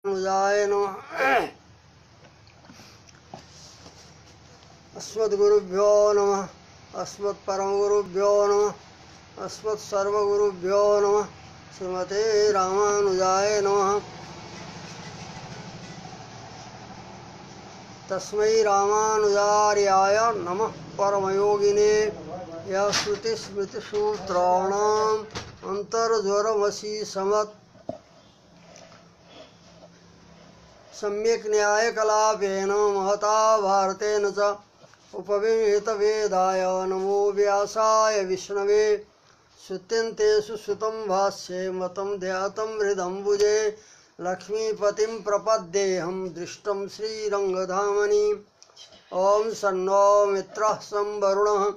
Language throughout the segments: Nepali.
मुजाय नमः। अस्मद्गुरुभ्यो नमः। अस्मत्परमगुरुभ्यो नमः। अस्मत्सर्वगुरुभ्यो नमः। श्रीमते रामानुजाय नमः। तस्मै रामानुजार्याय नमः परमयोगिने यः श्रुतिस्मृतिसूत्राणाम् अन्तर्ज्वरमसि समत् सम्यक् न्यायकलापेन महता भारतेन च उपविहितवेदाय नमो व्यासाय विष्णवे श्रुत्यन्तेषु श्रुतं भाष्ये मतं ध्यातं हृदम्बुजे लक्ष्मीपतिं प्रपद्येऽहं दृष्टं श्रीरङ्गधामनि। ॐ सन्नो मित्रः सं वरुणः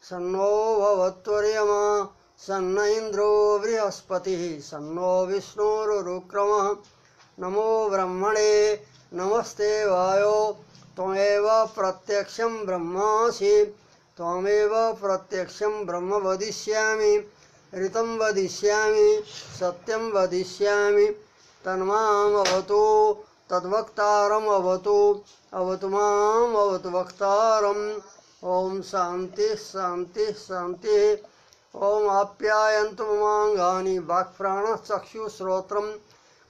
सन्नो भवत्वर्यमा सन्न इन्द्रो बृहस्पतिः सन्नो विष्णुरुक्रमः। नमो ब्रह्मणे नमस्ते वायो त्वमेव प्रत्यक्षं ब्रह्मासि त्वमेव प्रत्यक्षं ब्रह्म वदिष्यामि ऋतं वदिष्यामि सत्यं वदिष्यामि तन्माम् अवतु तद्वक्तारम् अवतु अवतु माम् अवतु वक्तारम्। ओम शांति शांति शांति। ओम आप्यायन्तु ममाङ्गानि वाक्प्राणचक्षुश्रोत्रम्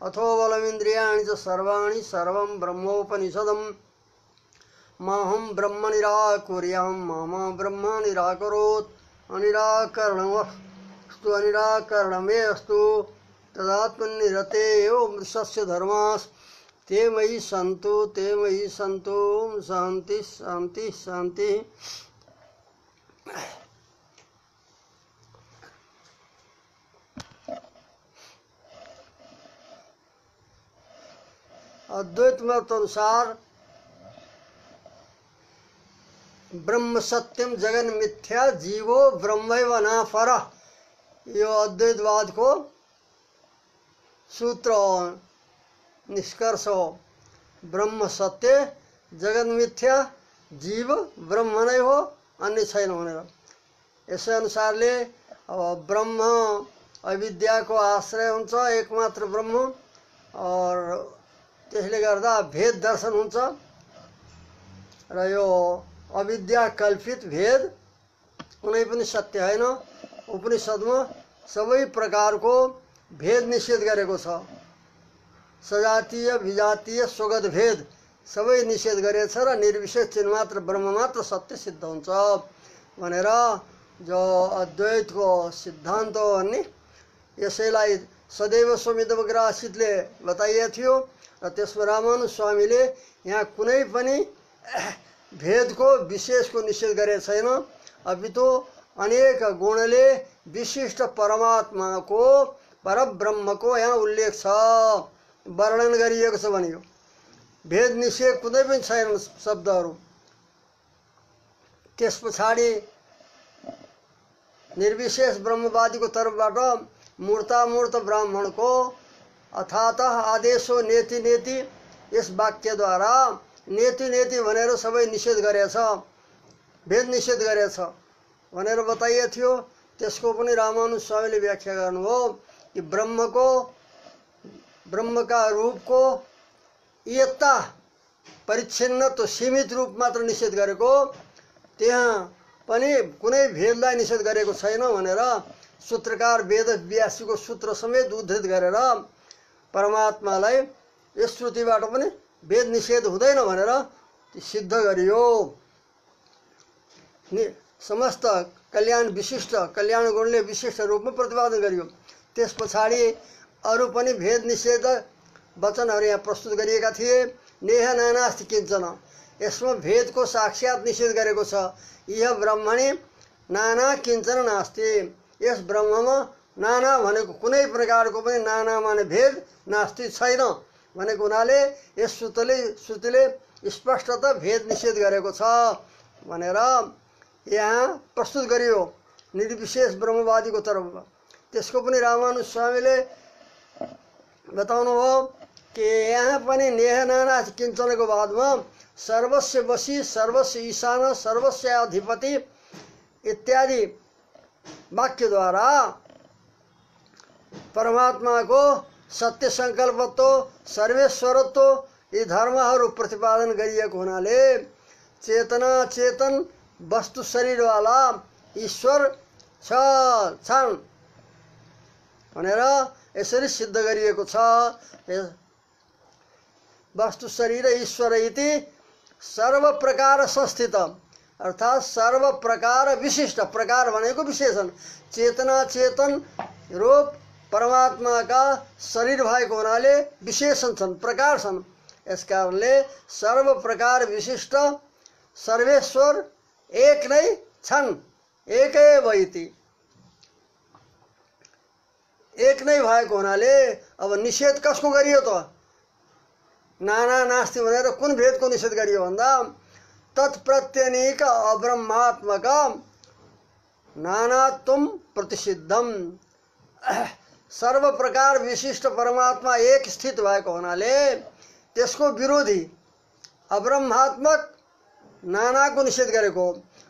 अथो बलमिन्द्रियाणि च सर्वाणि सर्वं ब्रह्मोपनिषदम्। माहं ब्रह्म निराकुर्यां मा ब्रह्म निराकरोत्। अनिराकरणमस्तु अनिराकरणमे अस्तु तदात्मनिरते एव मृषस्य धर्मास् ते मयि सन्तु ते मयि सन्तु। शान्ति शान्ति शान्ति। अद्वैत मत अनुसार ब्रह्म सत्यम जगन मिथ्या जीवो ब्रह्मैव न परः। यो अद्वैतवाद को सूत्र निष्कर्ष हो। ब्रह्म सत्य जगन मिथ्या जीव ब्रह्म नहीं हो अन्य छैन भनेर यसै अनुसारले अब ब्रह्म अविद्या को आश्रय हुन्छ एकमात्र ब्रह्म और त्यसले गर्दा भेद दर्शन हुन्छ र यो अविद्या कल्पित भेद कुनै पनि सत्य हैन। उपनिषदमा सबै प्रकारको भेद निषेध गरेको छ। सजातीय विजातीय स्वगत भेद सबै निषेध गरेको छ र निर्विशेष चिन्ह मात्र ब्रह्म मात्र सत्य सिद्ध हुन्छ भनेर जो अद्वैतको सिद्धान्त हो भन्ने यसैलाई सदैव स्वमितमग्रासितले बताइएको थियो र त्यसमा रामानुज स्वामीले यहाँ कुनै पनि भेदको विशेषको निषेध गरेको छैन। अपितु अनेक गुणले विशिष्ट परमात्माको परब्रह्मको यहाँ उल्लेख छ वर्णन गरिएको छ भनियो। भेद निषेध कुनै पनि छैन शब्दहरू। त्यस पछाडि निर्विशेष ब्रह्मवादीको तर्फबाट मूर्तामूर्त ब्राह्मणको अथातः आदेशो नेति नेति यस वाक्यद्वारा नेति नेति भनेर सबै निषेध गरेछ भेद निषेध गरेछ भनेर बताइएको थियो। त्यसको पनि रामानुज स्वामीले व्याख्या गर्नुभयो कि ब्रह्मका रूपको यता परिच्छिन्न तो सीमित रूप मात्र निषेध गरेको त्यहाँ पनि कुनै भेदलाई निषेध गरेको छैन भनेर सूत्रकार वेद व्यासीको सूत्र समेत उद्धृत गरेर परमात्मालाई यस श्रुतिबाट पनि भेद निषेध हुँदैन भनेर सिद्ध गरियो। समस्त कल्याण विशिष्ट कल्याण गुणले विशिष्ट रूपमा प्रतिपादन गरियो। त्यस पछाडि अरू पनि भेद निषेध वचनहरू यहाँ प्रस्तुत गरिएका थिए। नेह नानास्ति किञ्चन यसमा भेदको साक्षात निषेध गरेको छ। यह ब्रह्मणे नाना किञ्चन नास्ति यस ब्रह्ममा नाना भनेको कुनै प्रकारको पनि नाना माने भेद नास्ति छैन भनेको हुनाले यस श्रुतिले स्पष्टतः भेद निषेध गरेको छ भनेर यहाँ प्रस्तुत गरियो निर्विशेष ब्रह्मवादीको तर्फबाट। त्यसको पनि रामानुज स्वामीले बताउनुभयो कि यहाँ पनि नेह नाना किञ्चनको बादमा सर्वस्य वशी सर्वस्य ईशान सर्वस्य अधिपति इत्यादि वाक्यद्वारा परमात्मा को सत्य सङ्कल्पत्व सर्वेश्वरत्व यी धर्महरू प्रतिपादन गरिएको हुनाले चेतना चेतन वस्तु शरीरवाला ईश्वर छन् भनेर यसरी सिद्ध गरिएको छ। वस्तु शरीर ईश्वर इति सर्व प्रकार संस्थित अर्थात सर्व प्रकार विशिष्ट, प्रकार भनेको विशेषण, चेतना चेतन रूप परमात्मा का शरीर भएको हुनाले विशेषण छन्, प्रकार छन्। यस कारणले सर्व प्रकार विशिष्ट सर्वेश्वर एक नै छन्। एकै भइति एक नै भएको हुनाले अब निषेध कसको गरियो त? नाना नास्ति भनेर कुन भेदको निषेध गरियो भन्दा तत्प्रत्यनीक अब्रह्मात्मक नानात्वम प्रतिसिद्धम। सर्व प्रकार विशिष्ट परमात्मा एक स्थित भएको हुनाले त्यसको विरोधी अब्रह्मात्मक नानाको निषेध गरेको।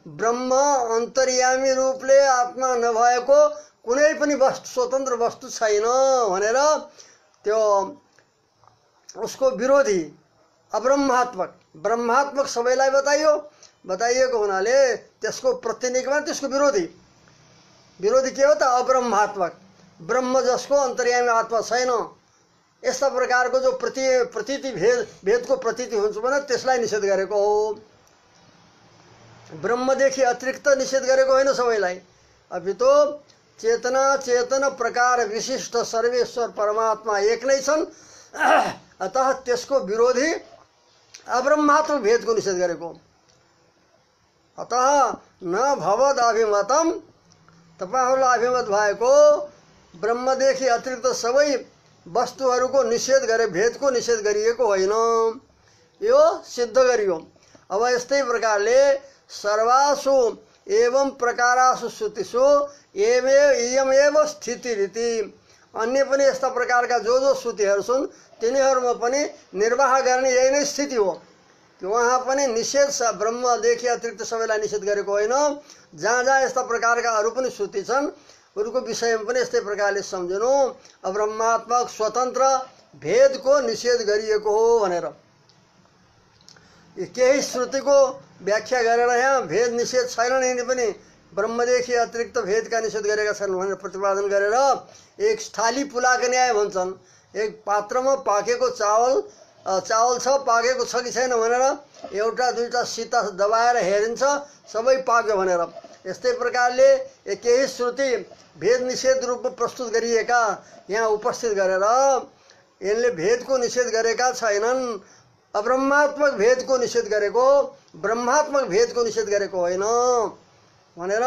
ब्रह्म अन्तर्यामी रूपले आत्मा नभएको कुनै पनि वस्तु स्वतन्त्र वस्तु छैन भनेर त्यो उसको विरोधी अब्रह्मात्मक ब्रह्मात्मक सबैलाई बताइएको हुनाले त्यसको प्रतिनिधिमा त्यसको विरोधी के हो त? अब्रह्मात्मक, ब्रह्म जसको अन्तर्यामी आत्मा छैन। यस्ता प्रकारको जो प्रतीति भेदको प्रतीति हुन्छ भने त्यसलाई निषेध गरेको हो। ब्रह्मदेखि अतिरिक्त निषेध गरेको होइन सबैलाई, अपितो चेतना चेतन प्रकार विशिष्ट सर्वेश्वर परमात्मा एक नै छन्। अतः त्यसको विरोधी अब्रह्मात्मक भेदको निषेध गरेको। अतः न भवद अभिमतम, तपाईहरुलाई अभिमत भएको ब्रह्मदेखि अतिरिक्त सबै वस्तुहरूको निषेध गरे, भेदको निषेध गरिएको होइन, यो सिद्ध गरियो। अब यस्तै प्रकारले सर्वासु एवं प्रकारासु श्रुतिषु इयमेव स्थितिरिति, अन्य पनि यस्ता प्रकारका जो श्रुतिहरू छन् तिनीहरूमा पनि निर्वाह गर्ने यही नै स्थिति हो। कि वहाँ पनि निषेध ब्रह्मदेखि अतिरिक्त सबैलाई निषेध गरेको होइन। जहाँ जहाँ यस्ता प्रकारका अरू पनि श्रुति छन् उनको विषयमा पनि यस्तै प्रकारले सम्झनु, अब्रह्मात्मक स्वतन्त्र भेदको निषेध गरिएको हो भनेर। केही श्रुतिको व्याख्या गरेर यहाँ भेद निषेध छैनन्, यिनी पनि ब्रह्मदेखि अतिरिक्त भेदका निषेध गरेका छन् भनेर प्रतिपादन गरेर एक थाली पुलाको न्याय भन्छन्। एक पात्रमा पाकेको चावल छ, पाकेको छ कि छैन भनेर एउटा दुईटा सिता दबाएर हेरिन्छ सबै पाक्यो भनेर। यस्तै प्रकारले केही श्रुति भेद निषेध रूपमा प्रस्तुत गरिएका यहाँ उपस्थित गरेर यिनले भेदको निषेध गरेका छैनन्, अब्रह्मात्मक भेदको निषेध गरेको, ब्रह्मात्मक भेदको निषेध गरेको होइन भनेर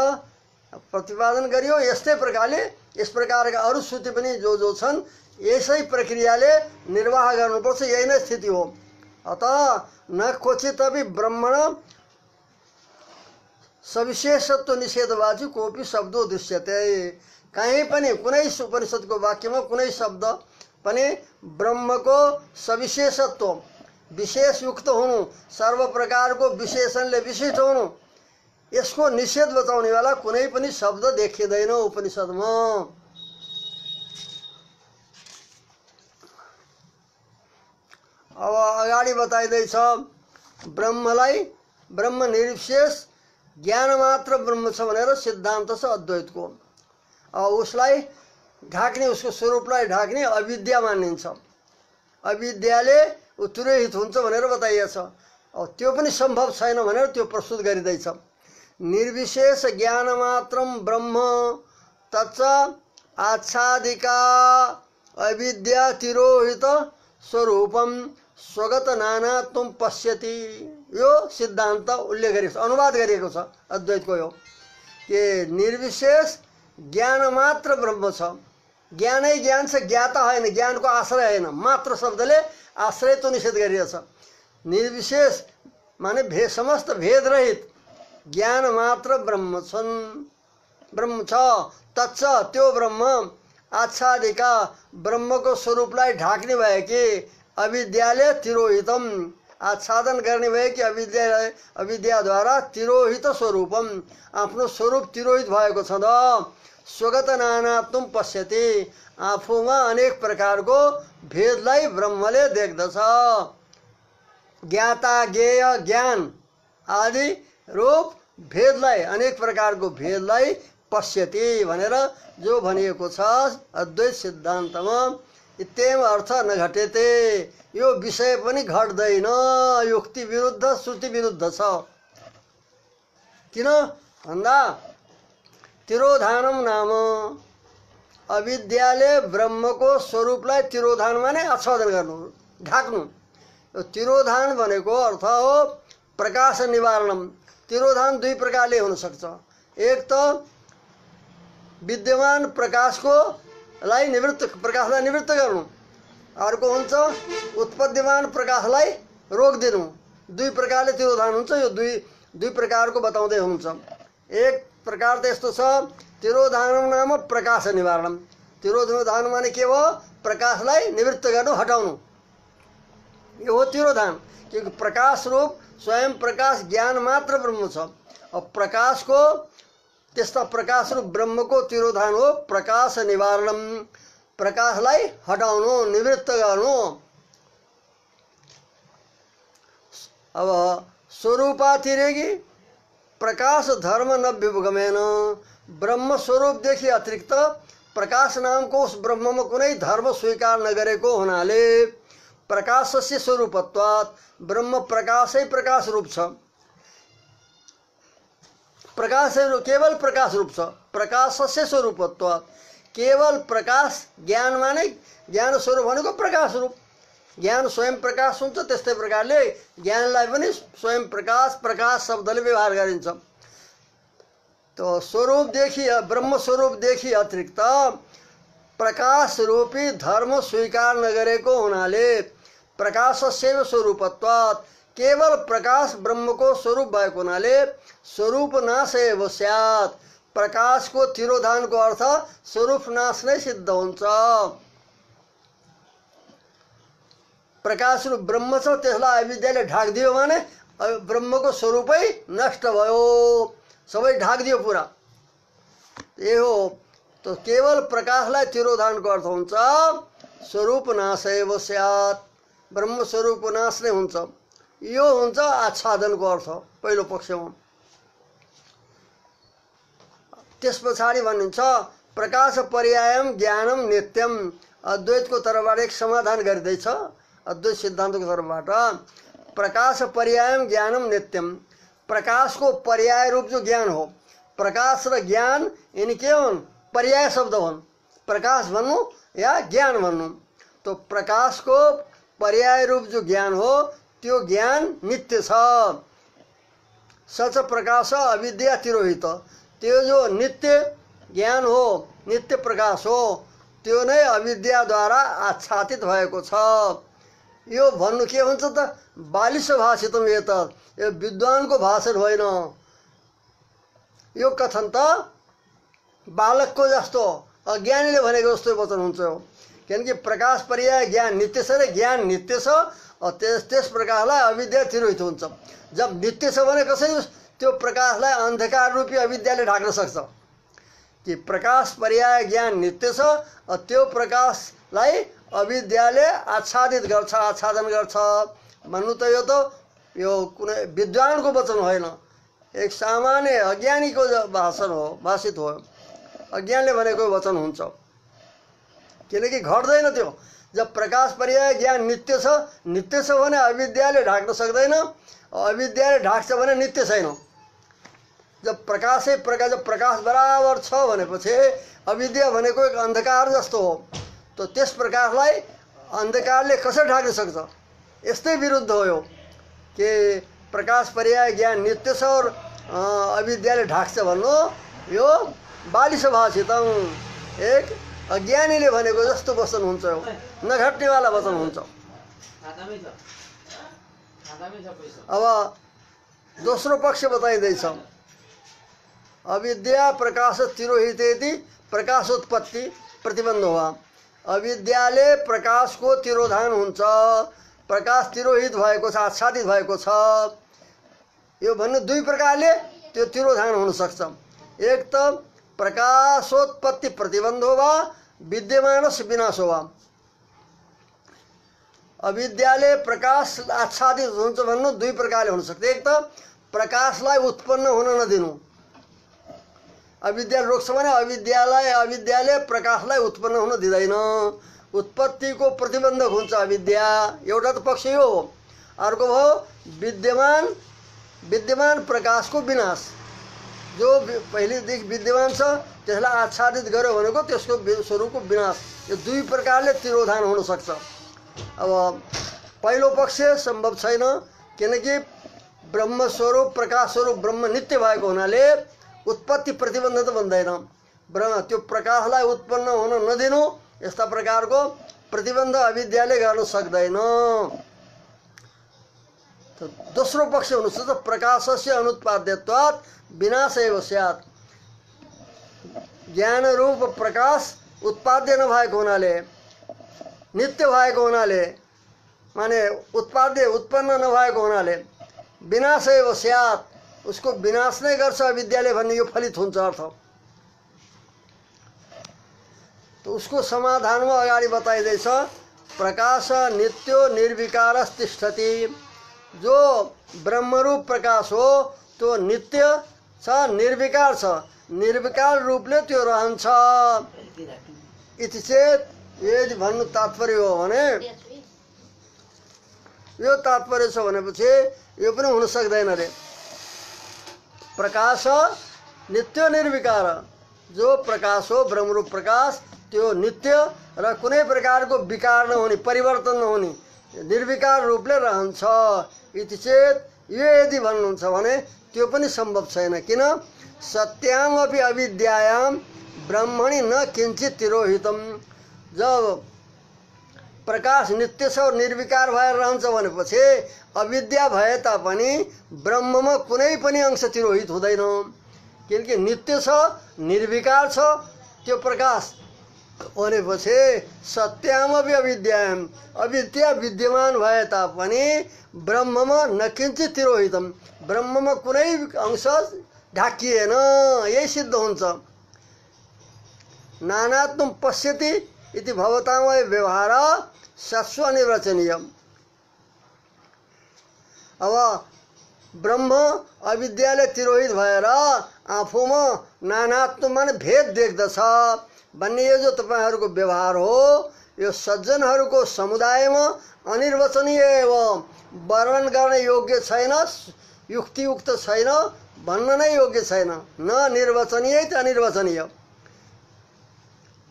प्रतिपादन गरियो। यस्तै प्रकारले यस प्रकारका अरू श्रुति पनि जो छन् यसै प्रक्रियाले निर्वाह गर्नुपर्छ, यही नै स्थिति हो। अतः न क्वचित अपि ब्रह्मण सविशेषत्व निषेधवाची कोपी शब्दो दृश्यते। कहीँ पनि कुनै उपनिषदको वाक्यमा कुनै शब्द पनि ब्रह्मको सविशेषत्व, विशेष युक्त हुनु, सर्व प्रकारको विशेषणले विशिष्ट हुनु, यसको निषेध बताउने वाला कुनै पनि शब्द देखिँदैन उपनिषदमा। अब अगाडि बताइदैछ ब्रह्मलाई ब्रह्म निर्विशेष ज्ञान मात्र ब्रह्म छ भनेर सिद्धान्त छ अद्वैतको। अब उसलाई ढाक्ने, उसको स्वरूपलाई ढाक्ने अविद्या मानिन्छ, अविद्याले उत्तिरहित हुन्छ भनेर बताइएको छ। अब त्यो पनि सम्भव छैन भनेर त्यो प्रस्तुत गरिँदैछ। निर्विशेष ज्ञान मात्रम ब्रह्म तच्च आच्छादिका अविद्या तिरोहित स्वरूपम स्वगत नानात्वम पश्यति, यो सिद्धान्त उल्लेख गरेको छ, अनुवाद गरिएको छ अद्वैतको। यो के निर्विशेष ज्ञान मात्र ब्रह्म छ, ज्ञानै ज्ञान छ, ज्ञाता होइन, ज्ञानको आश्रय होइन, मात्र शब्दले आश्रय तो निषेध गरिएको छ। निर्विशेष माने समस्त भेद रहित ज्ञान मात्र ब्रह्म छन्, ब्रह्म छ। तच्च त्यो ब्रह्म आच्छादिका ब्रह्मको स्वरूपलाई ढाक्ने भए कि अविद्याले तिरोहितम, आच्छादन गर्ने भए कि अविद्याद्वारा तिरोहित स्वरूपम, आफ्नो स्वरूप तिरोहित भएको छ। स्वगत नानात्म पश्यति, आफूमा अनेक प्रकारको भेदलाई ब्रह्मले देख्दछ। ज्ञाता ज्ञेय ज्ञान आदि रूप भेदलाई, अनेक प्रकारको भेदलाई पश्यति भनेर जो भनिएको छ अद्वैत सिद्धान्तमा, इत्येव अर्थ नघटेते, यो विषय पनि घट्दैन, युक्ति विरुद्ध श्रुति विरुद्ध छ। किन भन्दा तिरोधानम नाम, अविद्याले ब्रह्मको स्वरूपलाई तिरोधान माने आच्छादन गर्नु, ढाक्नु। तिरोधान भनेको अर्थ हो प्रकाश निवारणम। तिरोधान दुई प्रकारले हुन सक्छ। एक त विद्यमान प्रकाशको लाई निवृत्त, प्रकाशलाई निवृत्त गर्नु, अर्को हुन्छ उत्पद्यमान प्रकाशलाई रोकिदिनु। दुई प्रकारले तिरोधान हुन्छ। यो दुई प्रकारको बताउँदै हुन्छ। एक प्रकार त यस्तो छ, तिरोधानम नाम प्रकाश निवारणम। तिरोधान माने के हो? प्रकाशलाई निवृत्त गर्नु, हटाउनु, यो हो तिरोधान। क्योंकि प्रकाश रूप स्वयं प्रकाश ज्ञान मात्र ब्रह्म छ। अब प्रकाशको, त्यस्ता प्रकाश रूप ब्रह्मको तिरोधान हो प्रकाश निवारणम, प्रकाशलाई हटाउनु, निवृत्त गर्नु। अब स्वरूपातिरेकी प्रकाश धर्म न विभगमेन, ब्रह्म स्वरूपदेखि अतिरिक्त प्रकाश नामको उस ब्रह्ममा कुनै धर्म स्वीकार नगरेको हुनाले प्रकाशस्य स्वरूपत्वात्, ब्रह्म प्रकाशै प्रकाश रूप छ। प्रकाश केवल प्रकाश रूप छ। प्रकाशस्य स्वरूपत्वात्, केवल प्रकाश, ज्ञान माने ज्ञान स्वरूप भनेको प्रकाश रूप। ज्ञान स्वयं प्रकाश हुन्छ, त्यस्तै प्रकारले ज्ञानलाई पनि स्वयं प्रकाश, प्रकाश शब्दले व्यवहार गरिन्छ। तो स्वरूपदेखि, ब्रह्म स्वरूपदेखि अतिरिक्त प्रकाश रूपी धर्म स्वीकार नगरेको हुनाले प्रकाशस्यैव स्वरूपत्वात्, केवल प्रकाश ब्रह्मको स्वरूप भएको हुनाले स्वरूप नाश एव स्यात्, प्रकाशको तिरोधानको अर्थ स्वरूप नाश नै सिद्ध हुन्छ। प्रकाश रूप ब्रह्म छ, त्यसलाई अविद्याले ढाकिदियो भने ब्रह्मको स्वरूपै नष्ट भयो, सबै ढाकिदियो पुरा। ये हो तो केवल प्रकाशलाई तिरोधानको अर्थ हुन्छ स्वरूप नाश एव स्यात्, ब्रह्म स्वरूपको नाश नै हुन्छ। यो हुन्छ आच्छादनको अर्थ पहिलो पक्षमा। त्यस पछाडि भनिन्छ प्रकाश पर्यायम ज्ञानम नित्यम, अद्वैतको तर्फबाट एक समाधान गरिँदैछ। अद्वैत सिद्धान्तको तर्फबाट प्रकाश पर्यायम ज्ञानम नित्यम, प्रकाशको पर्याय रूप जो ज्ञान हो, प्रकाश र ज्ञान यिनी के हुन्? पर्याय शब्द हुन्। प्रकाश भन्नु या ज्ञान भन्नु। तो प्रकाशको पर्याय रूप जो ज्ञान हो त्यो ज्ञान नित्य छ। सच प्रकाश अविद्या तिरोहित, त्यो जो नित्य ज्ञान हो, नित्य प्रकाश हो, त्यो नै अविद्याद्वारा आच्छादित भएको छ। यो भन्नु के हुन्छ त? बालिश भाषितम एतत्, यो विद्वानको भाषण होइन। यो कथन त बालकको जस्तो, अज्ञानीले भनेको जस्तो वचन हुन्छ। किनकि प्रकाश पर्याय ज्ञान नित्य छ र ज्ञान नित्य छ, और त्यस प्रकाशलाई अविद्या तिरोहित हुन्छ। जब नित्य छ भने कसरी त्यो प्रकाशलाई अन्धकार रूपी अविद्याले ढाक्न सक्छ? कि प्रकाश पर्याय ज्ञान नित्य छ, और त्यो प्रकाशलाई अविद्याले आच्छादित गर्छ, आच्छादन गर्छ भन्नु त यो कुनै विद्वानको वचन होइन, एक सामान्य अज्ञानीको भाषण हो, भाषित हो। अज्ञानले भनेको वचन हुन्छ, किनकि घट्दैन त्यो। जब प्रकाश पर्याय ज्ञान नित्य छ, नित्य छ भने अविद्याले ढाक्न सक्दैन, अविद्याले ढाक्छ भने नित्य छैन। जब प्रकाशै प्रकाश, जब प्रकाश बराबर छ भनेपछि अविद्या भनेको एक अन्धकार जस्तो हो। तो त्यस प्रकाशलाई अन्धकारले कसरी ढाक्न सक्छ? यस्तै विरुद्ध हो यो कि प्रकाश पर्याय ज्ञान नित्य छ और अविद्याले ढाक्छ भन्नु, यो बालिश भाषितम, एक अज्ञानीले भनेको जस्तो वचन हुन्छ, यो नघट्नेवाला वचन हुन्छ। अब दोस्रो पक्ष बताइँदैछ, अविद्या प्रकाश तिरोहितेति प्रकाशोत्पत्ति प्रतिबन्ध हुआ। अविद्याले प्रकाशको तिरोधान हुन्छ, प्रकाश तिरोहित भएको छ, आच्छादित भएको छ। यो भन्नु दुई प्रकारले त्यो तिरोधान हुन सक्छ। एक त प्रकाशोत्पत्ति प्रतिबन्धो वा विद्यमानस्य विनाशो वा। अविद्याले प्रकाश आच्छादित हुन्छ भन्नु दुई प्रकारले हुन सक्छ। एक त प्रकाशलाई उत्पन्न हुन नदिनु, अविद्या रोक्छ भने अविद्याले प्रकाशलाई उत्पन्न हुन दिँदैन, उत्पत्तिको प्रतिबन्धक हुन्छ अविद्या। एउटा त पक्ष यो हो। अर्को भयो विद्यमान प्रकाशको विनाश। जो पहिलेदेखि विद्यमान छ त्यसलाई आच्छादित गर्यो भनेको त्यसको स्वरूपको विनाश। यो दुई प्रकारले तिरोधान हुन सक्छ। अब पहिलो पक्ष सम्भव छैन, किनकि ब्रह्म स्वरूप प्रकाश स्वरूप ब्रह्म नित्य भएको हुनाले उत्पत्ति प्रतिबन्ध त बन्दैन। ब्रह्म त्यो प्रकाशलाई उत्पन्न हुन नदिनु यस्ता प्रकारको प्रतिबन्ध अविद्याले गर्न सक्दैन। दोस्रो पक्ष हुनु सक्छ प्रकाशस्य अनुत्पाद्यत्वात् विनाशैव स्यात्। ज्ञान रूप प्रकाश उत्पाद्य नभएको हुनाले, नित्य भएको हुनाले, माने उत्पन्न नभएको हुनाले विनाशैव स्यात्, उसको विनाश नै गर्छ अविद्याले भन्ने यो फलित हुन्छ अर्थ। तो उसको समाधानमा अगाडि बताइदैछ प्रकाश नित्यो निर्विकारस्तिष्ठति। जो ब्रह्मरूप प्रकाश हो त्यो नित्य छ, निर्विकार छ, निर्विकार रूपले त्यो रहन्छ। इति चेत यदि भन्नु तात्पर्य हो भने, यो तात्पर्य छ भनेपछि यो पनि हुन सक्दैन रे। प्रकाश नित्य निर्विकार, जो प्रकाश हो ब्रह्मरूप प्रकाश त्यो नित्य र कुनै प्रकारको विकार नहुने, परिवर्तन नहुने, निर्विकार रूपले रहन्छ। इति चेत यो यदि भन्नुहुन्छ भने त्यो पनि सम्भव छैन। किन? सत्याम अपि अविद्यायाम ब्रह्मणि न किंचित तिरोहितम। जब प्रकाश नित्य छ और निर्विकार भएर रहन्छ भनेपछि अविद्या भए तापनि ब्रह्ममा कुनै पनि अंश तिरोहित हुँदैन, किनकि नित्य छ, निर्विकार छ त्यो प्रकाश भनेपछि सत्यामपि अविद्यायाम, अविद्या विद्यमान भए तापनि ब्रह्ममा नकिंचित तिरोहितम, ब्रह्ममा कुनै अंश ढाकिएन, यही सिद्ध हुन्छ। नानात्वं पश्यति इति भवतामय व्यवहार सत्सु अनिर्वचनीय। अब ब्रह्म अविद्याले तिरोहित भएर आफूमा नानात्व माने भेद देख्दछ भन्ने यो जो तपाईहरुको व्यवहार हो यो सज्जनहरुको समुदायमा अनिर्वचनीय एवं वर्णन गर्न योग्य छैन, युक्तियुक्त छैन, भन्न नै योग्य छैन। न निर्वचनीय त अनिर्वचनीय।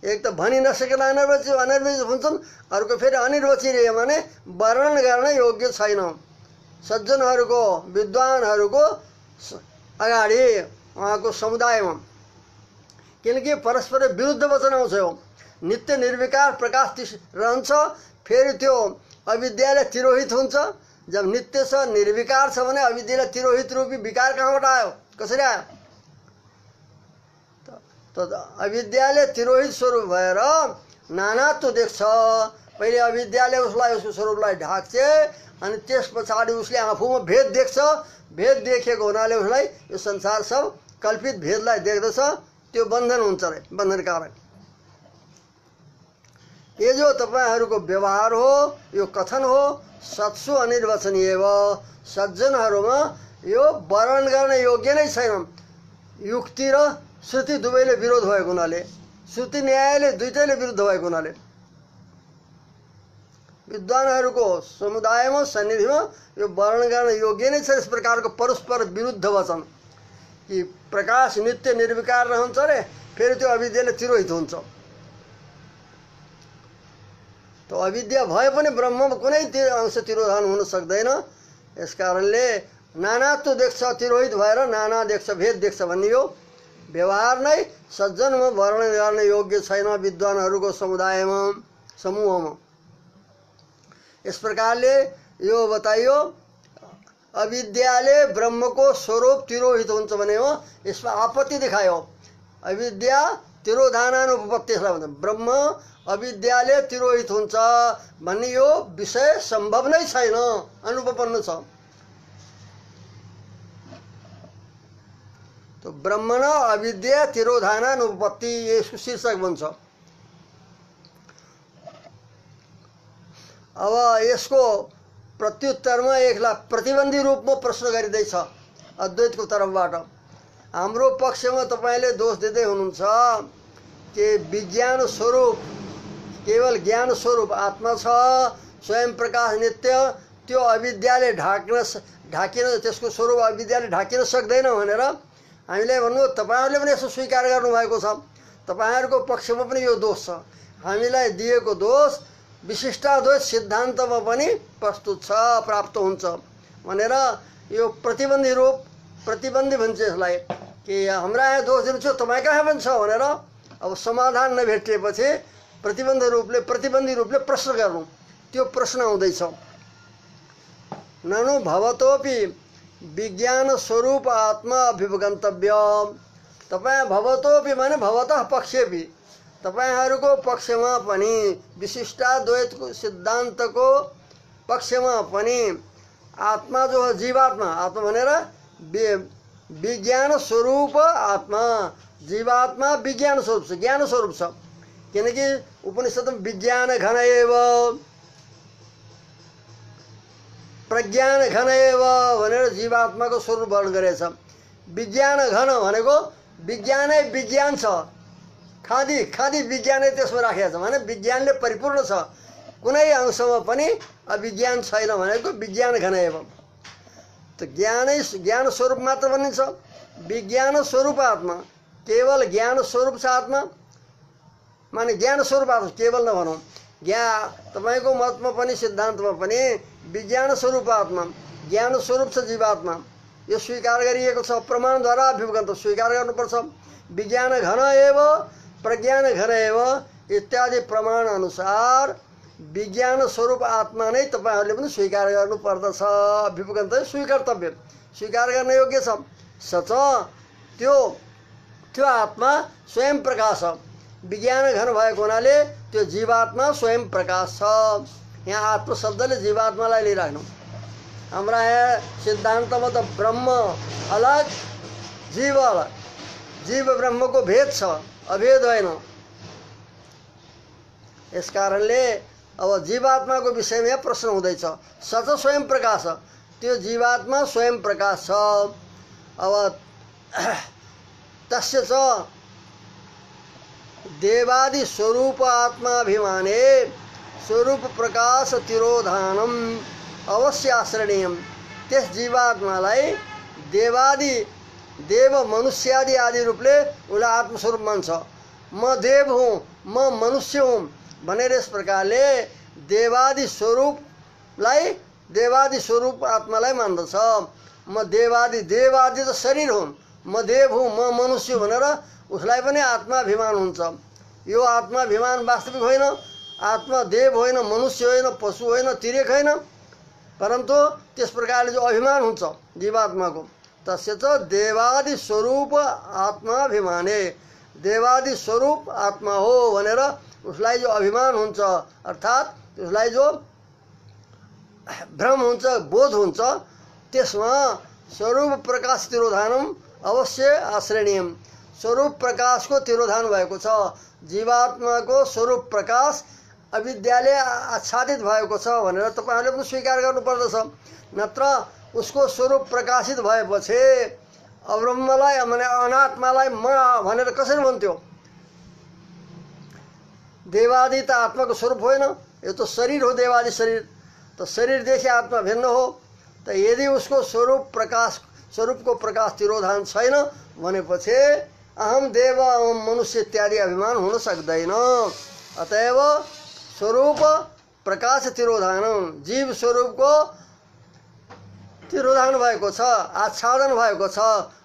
एक त भनि नसकेला अनिर्वचनीय हुन्छन्, अर्को फेरि अनिर्वचनीय माने वर्णन गर्न योग्य छैन। सज्जनहरुको विद्वानहरुको अगाडि उहाँको समुदायमा, किनकि परस्पर विरुद्ध वचन आउँछ। नित्य निर्विकार प्रकाश रहन्छ, फेरि त्यो अविद्याले तिरोहित हुन्छ। जब नित्य छ निर्विकार छ भने अविद्याले तिरोहित रूपी विकार कहाँबाट आयो, कसरी आयो? त अविद्याले तिरोहित स्वरूप भएर नानात्व देख्छ। पहिले अविद्याले उसलाई उसको स्वरूपलाई ढाक्छ अनि त्यस पछाडि उसले आफूमा भेद देख्छ। भेद देखेको हुनाले उसलाई यो संसार सब कल्पित भेदलाई देख्दछ, त्यो बन्धन हुन्छ रे, बन्धन कारण। यो जो तपाईहरुको व्यवहार हो, यो कथन हो, सत्सु अनिर्वचनीय हो। सज्जनहरुमा यो वर्णन गर्न योग्य नै छैन। युक्ति र श्रुति दुवैले विरोध भएको हुनाले, श्रुति न्यायले दुईटैले विरुद्ध भएको हुनाले विद्वानहरुको समुदायमा सन्निधिमा यो वर्णन गर्न योग्य नै छ। यस प्रकारको परस्पर विरुद्ध वचन कि प्रकाश नित्य निर्विकार रहन्छ रे, फेरि त्यो अविद्याले तिरोहित हुन्छ। तो अविद्या भए पनि ब्रह्ममा कुनै अंश तिरोधान हुन सक्दैन। यसकारणले नानात्व देख्छ, तिरोहित भएर नाना देख्छ, भेद देख्छ भन्ने यो व्यवहार नै सज्जनमा वर्णन गर्न योग्य छैन विद्वानहरुको समुदायमा, समूहमा। इस प्रकारले यो बताइयो अविद्याले ब्रह्मको स्वरूप तिरोहित हुन्छ भने हो यसमा आपत्ति देखायो। अविद्या तिरोधानानुपपत्तिलाई भन्छ। ब्रह्म अविद्याले तिरोहित हुन्छ भन्ने यो विषय सम्भव नै छैन, अनुपपन्न छ। तो ब्रह्मण अविद्या तिरोधानुपत्ति यसको शीर्षक बन्छ। अब यसको प्रत्युत्तरमा एकलाई प्रतिबन्धी रूपमा प्रश्न गरिँदैछ अद्वैतको तर्फबाट। हाम्रो पक्षमा तपाईले दोष दिँदै हुनुहुन्छ कि विज्ञान स्वरूप केवल ज्ञान स्वरूप आत्मा छ, स्वयं प्रकाश नित्य, त्यो अविद्याले ढाकिन त्यसको स्वरूप अविद्याले ढाकिन सक्दैन भनेर हामीले भन्नु। तपाईहरुले पनि यसो स्वीकार गर्नुभएको छ। तपाईहरुको पक्षमा पनि यो दोष छ। हामीलाई दिएको दोष विशिष्टाद्वैत सिद्धान्तमा पनि प्रस्तुत छ, प्राप्त हुन्छ भनेर यो प्रतिबन्धी रूप, प्रतिबन्धी भन्छ यसलाई कि हाम्रा यहाँ दोष दिनु छ, तपाईँ कहाँ पनि छ भनेर। अब समाधान नभेटिएपछि प्रतिबन्धी रूपले प्रश्न गर्नु, त्यो प्रश्न आउँदैछ। ननु भवतोपि विज्ञान स्वरूप आत्मा अभिगन्तव्य। तपाईँ भवतोपि माने भवतः पक्षेपि, तपाईहरुको पक्षमा पनि विशिष्टाद्वैतको सिद्धान्तको पक्षमा पनि आत्मा जो हो जीवात्मा, आत्मा भनेर विज्ञान स्वरूप आत्मा, जीवात्मा विज्ञान स्वरूप छ, ज्ञान स्वरूप छ। किनकि उपनिषदमा विज्ञान घन एव प्रज्ञान घन एव भनेर जीवात्माको स्वरूप वर्णन गरेछ। विज्ञान घन भनेको विज्ञानै विज्ञान छ, खादी विज्ञानै त्यसमा राखेको छ भने विज्ञानले परिपूर्ण छ, कुनै अंशमा पनि अविज्ञान छैन भनेको विज्ञान घन एव। तो ज्ञान स्वरूप मात्र भनिन्छ। विज्ञान स्वरूप आत्मा, केवल ज्ञान स्वरूप छ आत्मा, माने ज्ञान स्वरूप आत्मा, केवल नभनौँ। तपाईको मतमा पनि सिद्धान्तमा पनि विज्ञान स्वरूप आत्मा, ज्ञान स्वरूप छ जीवात्मा, यो स्वीकार गरिएको छ। प्रमाणद्वारा अभिगत स्वीकार गर्नुपर्छ। विज्ञान घन एव प्रज्ञान घन एव इत्यादि प्रमाण अनुसार विज्ञान स्वरूप आत्मा नै तपाईहरुले पनि स्वीकार गर्नुपर्दछ। अभिगत स्वीकर्तव्य, स्वीकार गर्न योग्य छ। सच त्यो आत्मा स्वयं प्रकाश छ। विज्ञान घन भएको हुनाले त्यो जीवात्मा स्वयं प्रकाश छ। यहाँ आत्मा शब्दले जीवात्मालाई लिइराख्नु। हाम्रा यहाँ सिद्धान्तमा त ब्रह्म अलग, जीव अलग, जीव ब्रह्मको भेद छ, अभेद होइन। यस कारणले अब जीवात्माको विषयमा प्रश्न हुँदैछ। सच स्वयं प्रकाश, त्यो जीवात्मा स्वयं प्रकाश छ। अब तस्य च देवादि स्वरूप आत्माभिमाने स्वरूप प्रकाश तिरोधानम अवश्य आश्रणीयम। त्यस जीवात्मालाई देव मनुष्यादि आदि रूपले उसलाई आत्मस्वरूप मान्छ। म देव हुँ, म मनुष्य हुँ भनेर यस प्रकारले देवादि स्वरूप आत्मालाई मान्दछ। म देवादि त शरीर हुँ, म देव हुँ, म मनुष्य भनेर उसलाई पनि आत्माभिमान हुन्छ। यो आत्माभिमान वास्तविक होइन। आत्मा देव होइन, मनुष्य होइन, पशु होइन, तिर्यक होइन, परन्तु त्यस प्रकारले जो अभिमान हुन्छ जीवात्माको, तस्य च देवादि स्वरूप आत्माभिमाने, देवादि स्वरूप आत्मा हो भनेर उसलाई जो अभिमान हुन्छ, अर्थात् उसलाई जो भ्रम हुन्छ, बोध हुन्छ, त्यसमा स्वरूप प्रकाश तिरोधानम अवश्य आश्रणीयम। स्वरूप प्रकाशको तिरोधान भएको छ। जीवात्माको स्वरूप प्रकाश अविद्याले आच्छादित भएको छ भनेर तपाईहरुले पनि स्वीकार गर्नुपर्दछ। नत्र उसको स्वरूप प्रकाशित भएपछि अब्रह्मलाई माने अनात्मालाई म भनेर कसरी भन्थ्यो? देवादि त आत्माको स्वरूप होइन, यो त शरीर हो, देवादि शरीर त शरीरदेखि आत्मा भिन्न हो। त यदि उसको स्वरूपको प्रकाश तिरोधान छैन भनेपछि अहम देव अहम मनुष्य इत्यादि अभिमान हुन सक्दैन। अतएव स्वरूप प्रकाश तिरोधान, जीव स्वरूपको तिरोधान भएको छ, आच्छादन भएको छ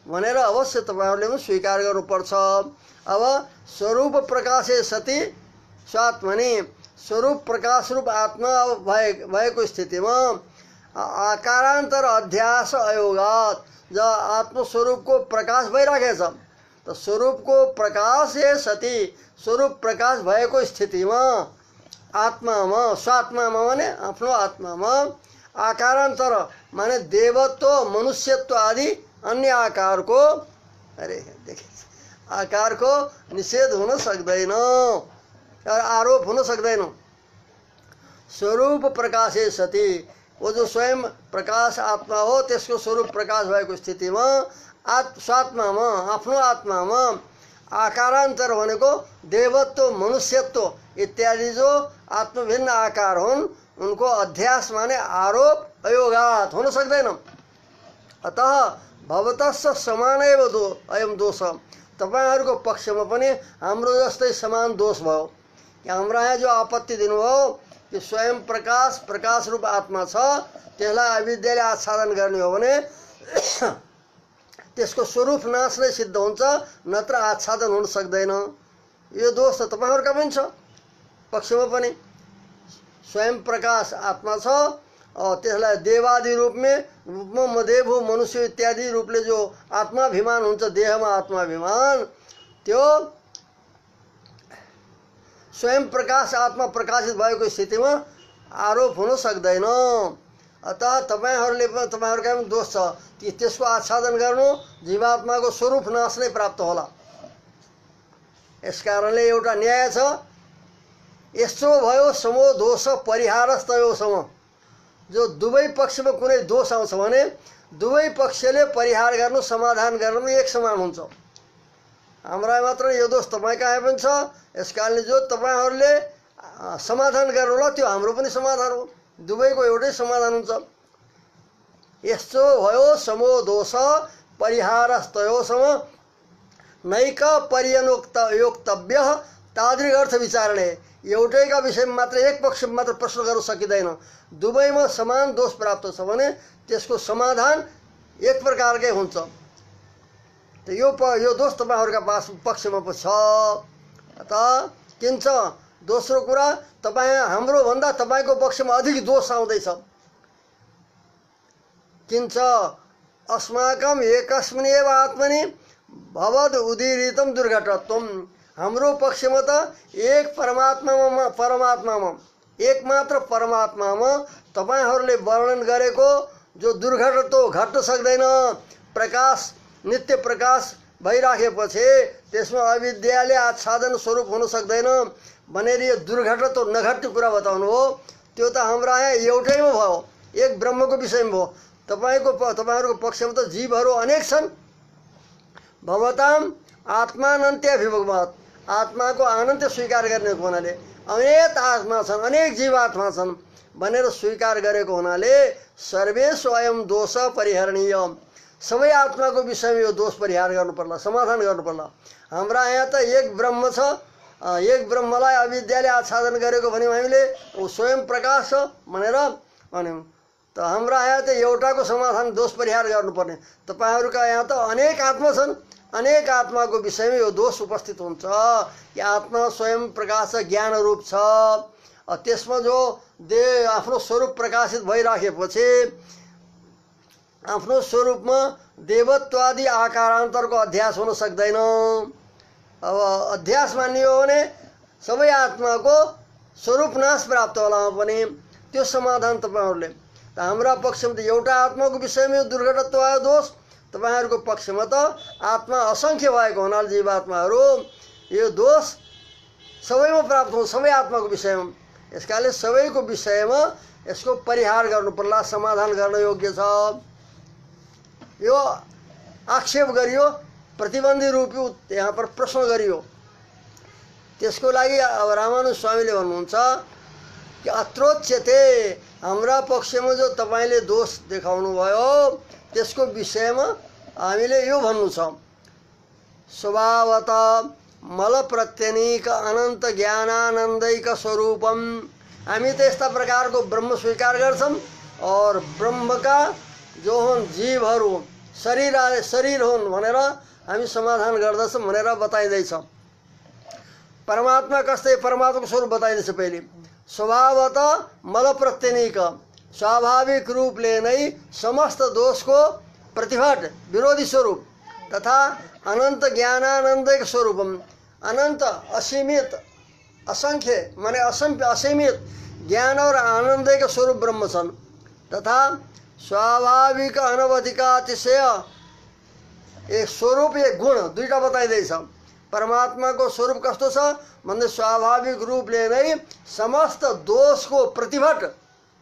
भनेर अवश्य तपाईहरुले पनि स्वीकार गर्नुपर्छ। अब स्वरूप प्रकाशे सति स्वात्मनि, स्वरूप प्रकाश रूप आत्मा भएको स्थितिमा आकारान्तर अध्यास अयोगात ज आत्मस्वरूपको प्रकाश भइराखेछ। त स्वरूपको प्रकाशे सति, स्वरूप प्रकाश भएको स्थितिमा आत्मामा, स्वात्मामा माने आफ्नो आत्मामा आकारान्तर माने देवत्व, मनुष्यत्व आदि अन्य आकारको अरे देखिए, आकार को निषेध हुन सक्दैन, आरोप हुन सक्दैन। स्वरूप प्रकाशे सति, वो जो स्वयं प्रकाश आत्मा हो त्यसको स्वरूप प्रकाश भएको स्थितिमा स्वात्मामा, आफ्नो आत्मामा आकारान्तर भनेको देवत्व, मनुष्यत्व इत्यादि जो आत्मभिन्न आकार हुन् उनको अध्यास माने आरोप अयोगात हुन सक्दैन। अतः भवतस्य समानैव अयम दोष, तपाईहरुको पक्षमा पनि हाम्रो जस्तै समान दोष भयो। हाम्रो यहाँ जो आपत्ति दिनुभयो कि स्वयं प्रकाश, प्रकाश रूप आत्मा छ, त्यसलाई अविद्याले आच्छादन गर्ने हो भने त्यसको स्वरूप नाश नै सिद्ध हुन्छ, नत्र आच्छादन हुन सक्दैन। यो दोष त तपाईहरुका पनि छ, पक्षमा पनि स्वयं प्रकाश आत्मा छ, त्यसलाई देवादि रूपमा मदेव मनुष्य इत्यादि रूपले जो आत्माभिमान हुन्छ, देहमा आत्माभिमान, त्यो स्वयं प्रकाश आत्मा प्रकाशित भएको स्थितिमा आरोप हुन सक्दैन। अतः तपाईहरुले पनि तपाईहरुका पनि दोष छ, त्यसको आच्छादन गर्नु जीवात्माको स्वरूप नाश नै प्राप्त होला। यसकारणले एउटा न्याय छ, यस्तो भयो समो दोष परिहारस्तयो सम, जो दुवै पक्षमा कुनै दोष आउँछ भने दुवै पक्षले परिहार गर्नु, समाधान गर्नु एक समान हुन्छ। हाम्रा मात्र यो दोष तपाईँ कहाँ पनि छ, यसकारणले जो तपाईहरुले समाधान गर्नुहोला त्यो हाम्रो पनि समाधान हो, दुवैको एउटै समाधान हुन्छ। यस्तो भयो समो दोष परिहारस्तयो सम नैक पर्यनोक्त योक्तव्य तादृग अर्थ विचारणे, एउटैका विषयमा मात्र एक पक्षमा मात्र प्रश्न गर्न सकिँदैन। दुवैमा समान दोष प्राप्त छ भने त्यसको समाधान एक प्रकारकै हुन्छ। त यो दोष तपाईहरुका पक्षमा पो छ। अतः किन्छ दोस्रो कुरा, तपाईँ हाम्रो भन्दा तपाईको पक्षमा अधिक दोष आउँदैछ। किन्छ अस्माकं एकस्मिन्नेव आत्मनि भवद उदीरितम दुर्घटत्वम, हाम्रो पक्षमा त एक परमात्मामा एकमात्र परमात्मामा तपाईहरुले वर्णन गरेको जो दुर्घटत्व घट्न सक्दैन, प्रकाश नित्य प्रकाश भइराखेपछि त्यसमा अविद्याले आच्छादन स्वरूप हुन सक्दैन भनेर यो दुर्घटत्व नघट्ने कुरा बताउनु हो, त्यो त हाम्रा यहाँ एउटैमा भयो, एक ब्रह्मको विषयमा भयो। तपाईहरुको पक्षमा त जीवहरू अनेक छन्। भवताम आत्मानन्त्याभिभगवत्, आत्माको अनन्त स्वीकार गर्ने हुनाले अनेक आत्मा छन्, अनेक जीवात्मा छन् भनेर स्वीकार गरेको हुनाले सर्वे स्वयं दोष परिहरणीय, सबै आत्माको विषयमा यो दोष परिहार गर्नु पर्ला, समाधान गर्नु पर्ला। हाम्रा यहाँ त एक ब्रह्म छ, एक ब्रह्मलाई अविद्याले आच्छादन गरेको भन्यौँ हामीले, ऊ स्वयं प्रकाश छ भनेर भन्यौँ। त हाम्रा यहाँ त एउटाको समाधान दोष परिहार गर्नुपर्ने, तपाईहरुका यहाँ त अनेक आत्मा छन्, अनेक आत्माको विषयमा यो दोष उपस्थित हुन्छ कि आत्मा स्वयं प्रकाश ज्ञान रूप छ, त्यसमा जो आफ्नो स्वरूप प्रकाशित भइराखेपछि आफ्नो स्वरूपमा देवत्वादि आकारान्तरको अध्यास हुन सक्दैन। अब अध्यास मानियो भने सबै आत्माको स्वरूप नाश प्राप्त होला पनि, त्यो समाधान तपाईहरुले। त हाम्रा पक्षमा त एउटा आत्माको विषयमा यो दुर्घटत्व आयो दोष, तपाईहरुको पक्षमा त आत्मा असंख्य भएको हुनाले जीवात्माहरू यो दोष सबैमा प्राप्त हुन्छ, सबै आत्माको विषयमा। यसकारणले सबैको विषयमा यसको परिहार गर्नु पर्ला, समाधान गर्न योग्य छ। यो आक्षेप गरियो, प्रतिबन्धी रूपी यहाँ पर प्रश्न गरियो। त्यसको लागि अब रामानुज स्वामीले भन्नुहुन्छ कि अत्रोच्यते, हाम्रा पक्षमा जो तपाईले दोष देखाउनु भयो त्यसको विषयमा हामीले यो भन्नु छ, स्वभावत मल प्रत्यनीक अनन्त ज्ञानानन्दैक स्वरूपम, हामी त यस्ता प्रकारको ब्रह्म स्वीकार गर्छौं और ब्रह्मका जो हुन् जीवहरू शरीर हुन् भनेर हामी समाधान गर्दछौं भनेर बताइदैछ। परमात्मा कस्तै, परमात्माको स्वरूप बताइदैछ। पहिले स्वभावत मल प्रत्यनीक, स्वाभाविक रूपले नै समस्त दोषको प्रतिभट विरोधी स्वरूप, तथा अनंत ज्ञानानंदिक स्वरूपम, अनंत असीमित असंख्य माने असीमित ज्ञान और आनंदिक स्वरूप ब्रह्म छन्, तथा स्वाभाविक अनवधिकातिशय एक स्वरूप एक गुण दुईटा बताइदैछ। परमात्माको स्वरूप कस्तो छ भन्दा स्वाभाविक रूपले नै समस्त दोषको प्रतिभट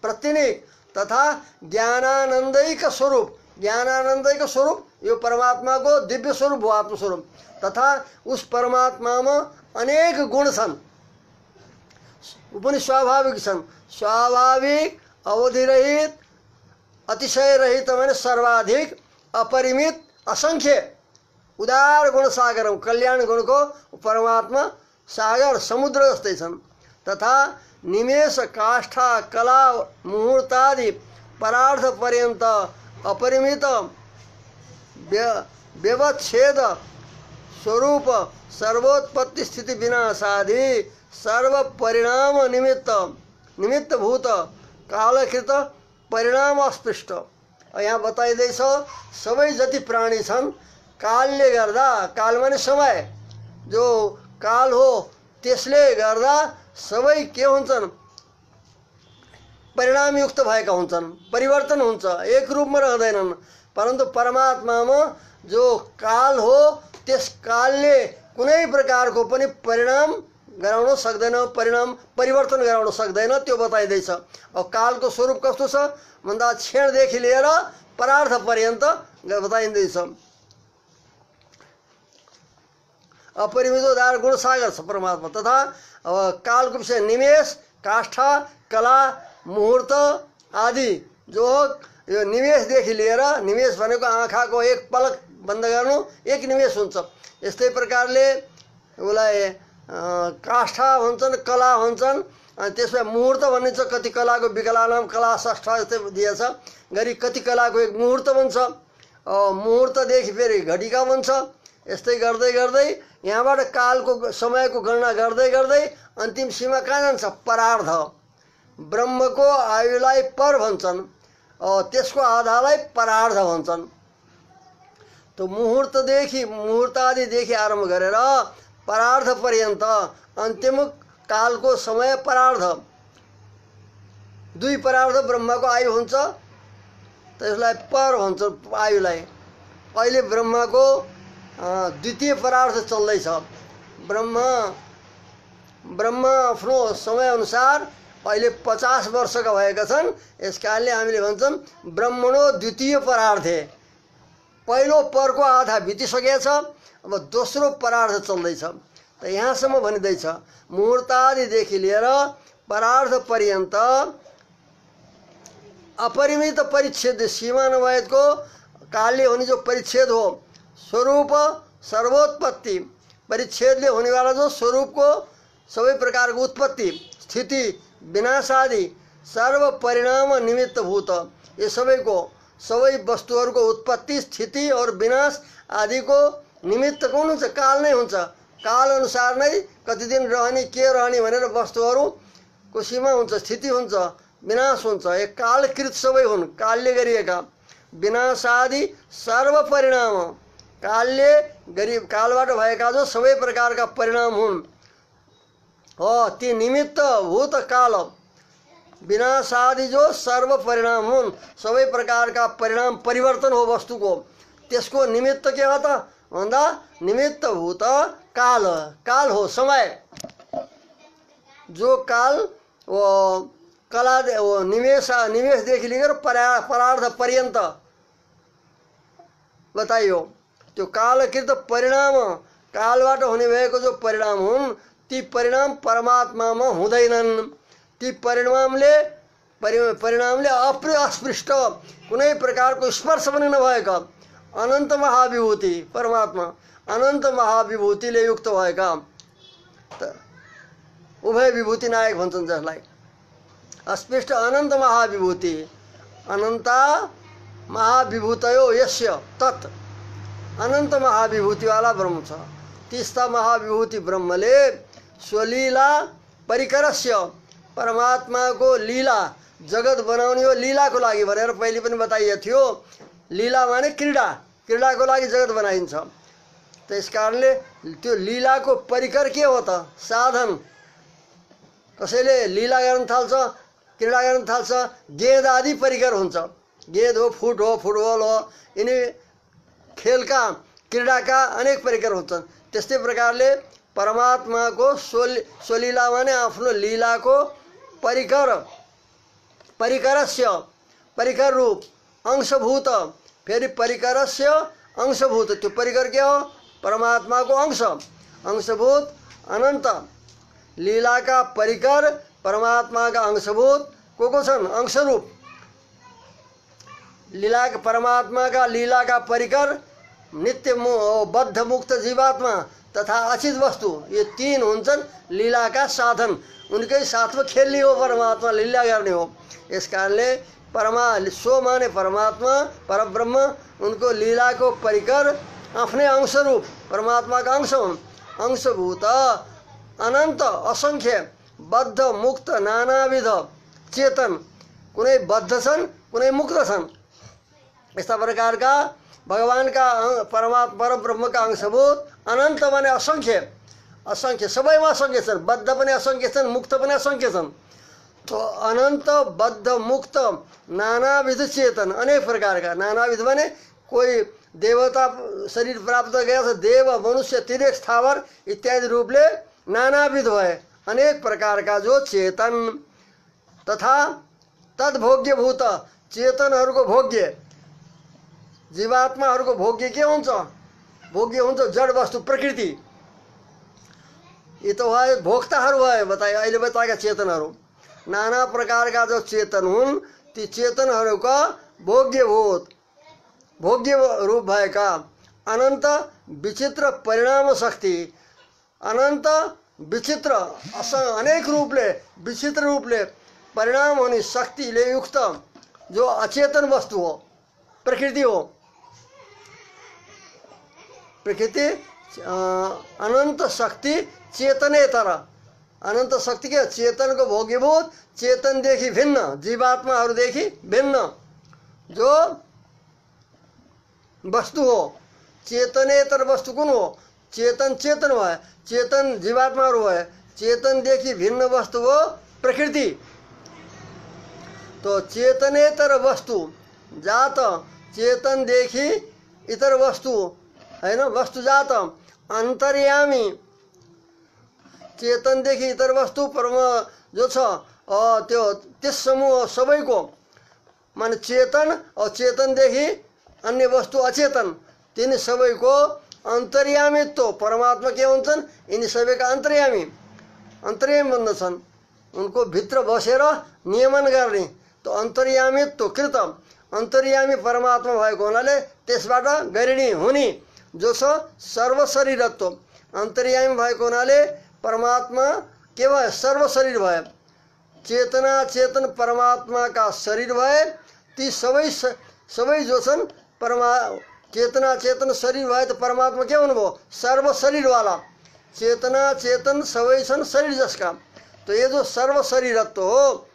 प्रतिनिक तथा ज्ञानानन्दैक स्वरूप, ज्ञानानन्दैको स्वरूप यो परमात्माको दिव्य स्वरूप हो, आत्मस्वरूप। तथा उस परमात्मामा अनेक गुण छन्, ऊ पनि स्वाभाविक छन्। स्वाभाविक, अवधिरहित, अतिशय रहित भने सर्वाधिक, अपरिमित, असंख्य, उदार गुण सागर, कल्याण गुणको परमात्मा सागर समुद्र जस्तै छन्। तथा निमेष, काष्ठा, कला, मुहूर्तादि परार्थ पर्यन्त अपरिमित व्यवच्छेद स्वरूप सर्वोत्पत्ति स्थिति विनाशादि सर्व परिणाम निमित्तभूत कालकृत परिणाम अस्पृष्ट। यहाँ बताइदैछ सबै जति प्राणी छन् कालले गर्दा, काल माने समय, जो काल हो त्यसले गर्दा सबै के हुन्छन्, परिणामयुक्त भएका हुन्छन्, परिवर्तन हुन्छ, एक रूपमा रहँदैनन्। परन्तु परमात्मामा जो काल हो त्यस कालले कुनै प्रकारको पनि परिणाम गराउन सक्दैन, परिणाम परिवर्तन गराउन सक्दैन, त्यो बताइदैछ। अब कालको स्वरूप कस्तो छ भन्दा क्षणदेखि लिएर परार्थ पर्यन्त बताइदैछ। अपरिमित उदार गुण सागर छ परमात्मा। तथा अब कालको विषय निमेष, काष्ठा, कला, मुहूर्त आदि जो यो निमेषदेखि लिएर, निमेष भनेको आँखाको एक पलक बन्द गर्नु एक निमेष हुन्छ, यस्तै प्रकारले उसलाई काष्ठा भन्छन्, कला भन्छन्। अनि त्यसमा मुहूर्त भनिन्छ, कति कलाको विकलानाम कला षष्ठ जस्तै दिएछ गरी कति कलाको एक मुहूर्त बन्छ। मुहूर्तदेखि फेरि घटिका बन्छ। यस्तै गर्दै गर्दै यहाँबाट कालको समयको गणना गर्दै गर्दै अन्तिम सीमा कहाँ जान्छ, परार्ध। ब्रह्मको आयुलाई पर भन्छन्, त्यसको आधालाई परार्ध भन्छन्। तो मुहूर्तदेखि, मुहूर्तादिदेखि आरम्भ गरेर परार्ध पर्यन्त अन्तिम कालको समय परार्ध। दुई परार्ध ब्रह्मको आयु हुन्छ, त्यसलाई पर भन्छ आयुलाई। अहिले ब्रह्मको द्वितीय परार्ध चल्दैछ। ब्रह्म आफ्नो समयअनुसार अहिले 50 वर्षका भएका छन्। यस कारणले हामीले भन्छौँ ब्रह्मणो द्वितीय परार्धे। पहिलो परको आधा बितिसकेको छ, अब दोस्रो परार्ध चल्दैछ। त यहाँसम्म भनिँदैछ मुहूर्तादिदेखि लिएर परार्ध पर्यन्त अपरिमित परिच्छेद, सीमा नभएको कालले हुने जो परिच्छेद हो, स्वरूप सर्वोत्पत्ति, परिच्छेदले होनेवाला जो स्वरूपको सबै प्रकारको उत्पत्ति, स्थिति, विनाश आदि सर्व परिणाम निमित्तभूत, ये सबैको सबै वस्तुहरूको उत्पत्ति, स्थिति और विनाश आदिको निमित्त कौन हुन्छ, काल नै हुन्छ। काल अनुसार नै कति दिन रहने, के रहने भनेर वस्तुहरूको सीमा हुन्छ, स्थिति हुन्छ, विनाश हुन्छ। एक कालकृत सबै हुन्, कालले गरिएका। विनाश आदि सर्व परिणाम, कालले गरी कालबाट भएका जो सबै प्रकारका परिणाम हुन् हो, ती निमित्त भूत काल। विनाश आदि जो सर्व परिणाम हुन्, सबै प्रकारका परिणाम परिवर्तन हो वस्तुको, त्यसको निमित्त के हो त भन्दा निमित्त भूत काल। काल हो समय, जो काल वो कला वो निमेषदेखि लिएर परार्ध पर्यन्त बताइयो। त्यो कालकृत परिणाम, कालबाट हुने भएको जो परिणाम हुन्, ती परिणाम परमात्मामा हुँदैनन्। ती परिणामले अस्पृष्ट, कुनै प्रकारको स्पर्श पनि नभएका अनन्त महाविभूति, परमात्मा अनन्त महाविभूतिले युक्त भएका, उभय विभूति नायक भन्छन् जसलाई। अस्पृष्ट अनन्त महाविभूति, अनन्ता महाविभूतयो यस्य तत्, अनन्त महाविभूतिवाला ब्रह्म छ। तीस्ता महाविभूति ब्रह्मले स्वलीला परिकरस्य, परमात्माको लीला, जगत बनाउने हो लीलाको लागि भनेर पहिले पनि बताइएको थियो। लीला माने क्रीडा, क्रीडाको लागि जगत बनाइन्छ। त्यस कारणले त्यो लीलाको परिकर के हो त, साधन। कसैले लीला गर्न थाल्छ, क्रीडा गर्न थाल्छ, गेद आदि परिकर हुन्छ। गेद हो, फुट हो, फुटबल हो, यिनी खेलका क्रीडाका अनेक परिकर हुन्छन्। त्यस्तै प्रकारले परमात्माको स्वलीला भने आफ्नो लीलाको परिकर, परिकरस्य परिकर रूप अंशभूत, फेरि परिकरस्य अंशभूत, त्यो परिकर के हो? परमात्माको अंश, अंशभूत अनन्त लीलाका परिकर परमात्माका अंशभूत को छन्? अंशरूप लीला परमात्माका लीलाका परिकर नित्य बद्ध मुक्त जीवात्मा तथा अचित वस्तु, ये तीन हुन्छन् लीलाका साधन। उनकै साथमा खेल्ने हो, परमात्मा लीला गर्ने हो। यस कारणले सो माने परमात्मा परब्रह्म उनको लीलाको परिकर आफ्नै अंशरूप परमात्माका अंश हुन्। अंशभूत अनन्त असंख्य बद्ध मुक्त नानाविध चेतन, कुनै बद्ध छन् कुनै मुक्त छन्। यस्ता प्रकारका भगवानका परब्रह्मका अंशभूत अनन्त भने असंख्य, असंख्य सबैमा असंख्य छन्, बद्ध पनि असंख्य छन्, मुक्त पनि असंख्य छन्। तो अनंत बद्ध मुक्त नानाविध चेतन, अनेक प्रकारका। नानाविध भने कोही देवता शरीर प्राप्त गया छ, देव मनुष्य तिर्यक स्थावर इत्यादि रूपले नानाविध भए अनेक प्रकारका जो चेतन, तथा तद्भोग्यभूत चेतनहरूको भोग्य, जीवात्माहरूको भोग्य के हुन्छ? भोग्य हुन्छ जड वस्तु प्रकृति। यी त भए भोक्ताहरू भए बताए अहिले बताएका चेतनहरू। नाना प्रकारका जो चेतन हुन् ती चेतनहरूका भोग्यभूत, भोग्य रूप भएका अनन्त विचित्र परिणाम शक्ति, अनन्त विचित्र अनेक रूपले विचित्र रूपले परिणाम हुने शक्तिले युक्त जो अचेतन वस्तु हो, प्रकृति हो। प्रकृति अनंत शक्ति चेतनेतर, अनंत शक्ति के चेतन को भोग्यभूत, चेतन देखि भिन्न, जीवात्माहरूदेखि भिन्न जो वस्तु हो। चेतनेतर वस्तु कुन हो? चेतन चेतन भए, चेतन जीवात्माहरू भए, चेतन देखि भिन्न वस्तु हो प्रकृति। तो चेतनेतर वस्तु जात चेतन देखि इतर वस्तु हैन, वस्तु जात अंतर्यामी, चेतन देखि इतर वस्तु परमा जो छ त्यो त्यस समूह सबैको माने चेतन और चेतन देखि अन्य वस्तु अचेतन, तिनी सबैको अंतर्यामित्व परमात्मा के हुन्छन्? यिनी सबैका अंतर्यामी, अंतर्यामी बन्दछन्, उनको भित्र बसेर नियमन गर्ने। तो अंतर्यामित्व कृत अंतर्यामी परमात्मा भएको हुनाले त्यसबाट गरिणी हुने जो छ सर्वशरीरत्व, अंतर्यामी भएको हुनाले परमात्मा के भए? सर्वशरीर भए। चेतना चेतन परमात्मा का शरीर भए, ती सबै जो छन् चेतना चेतन शरीर भए तो परमात्मा के हुनुभयो? सर्वशरीर वाला। चेतना चेतन सबै छन् शरीर जसका। तो ये जो सर्वशरीरत्व हो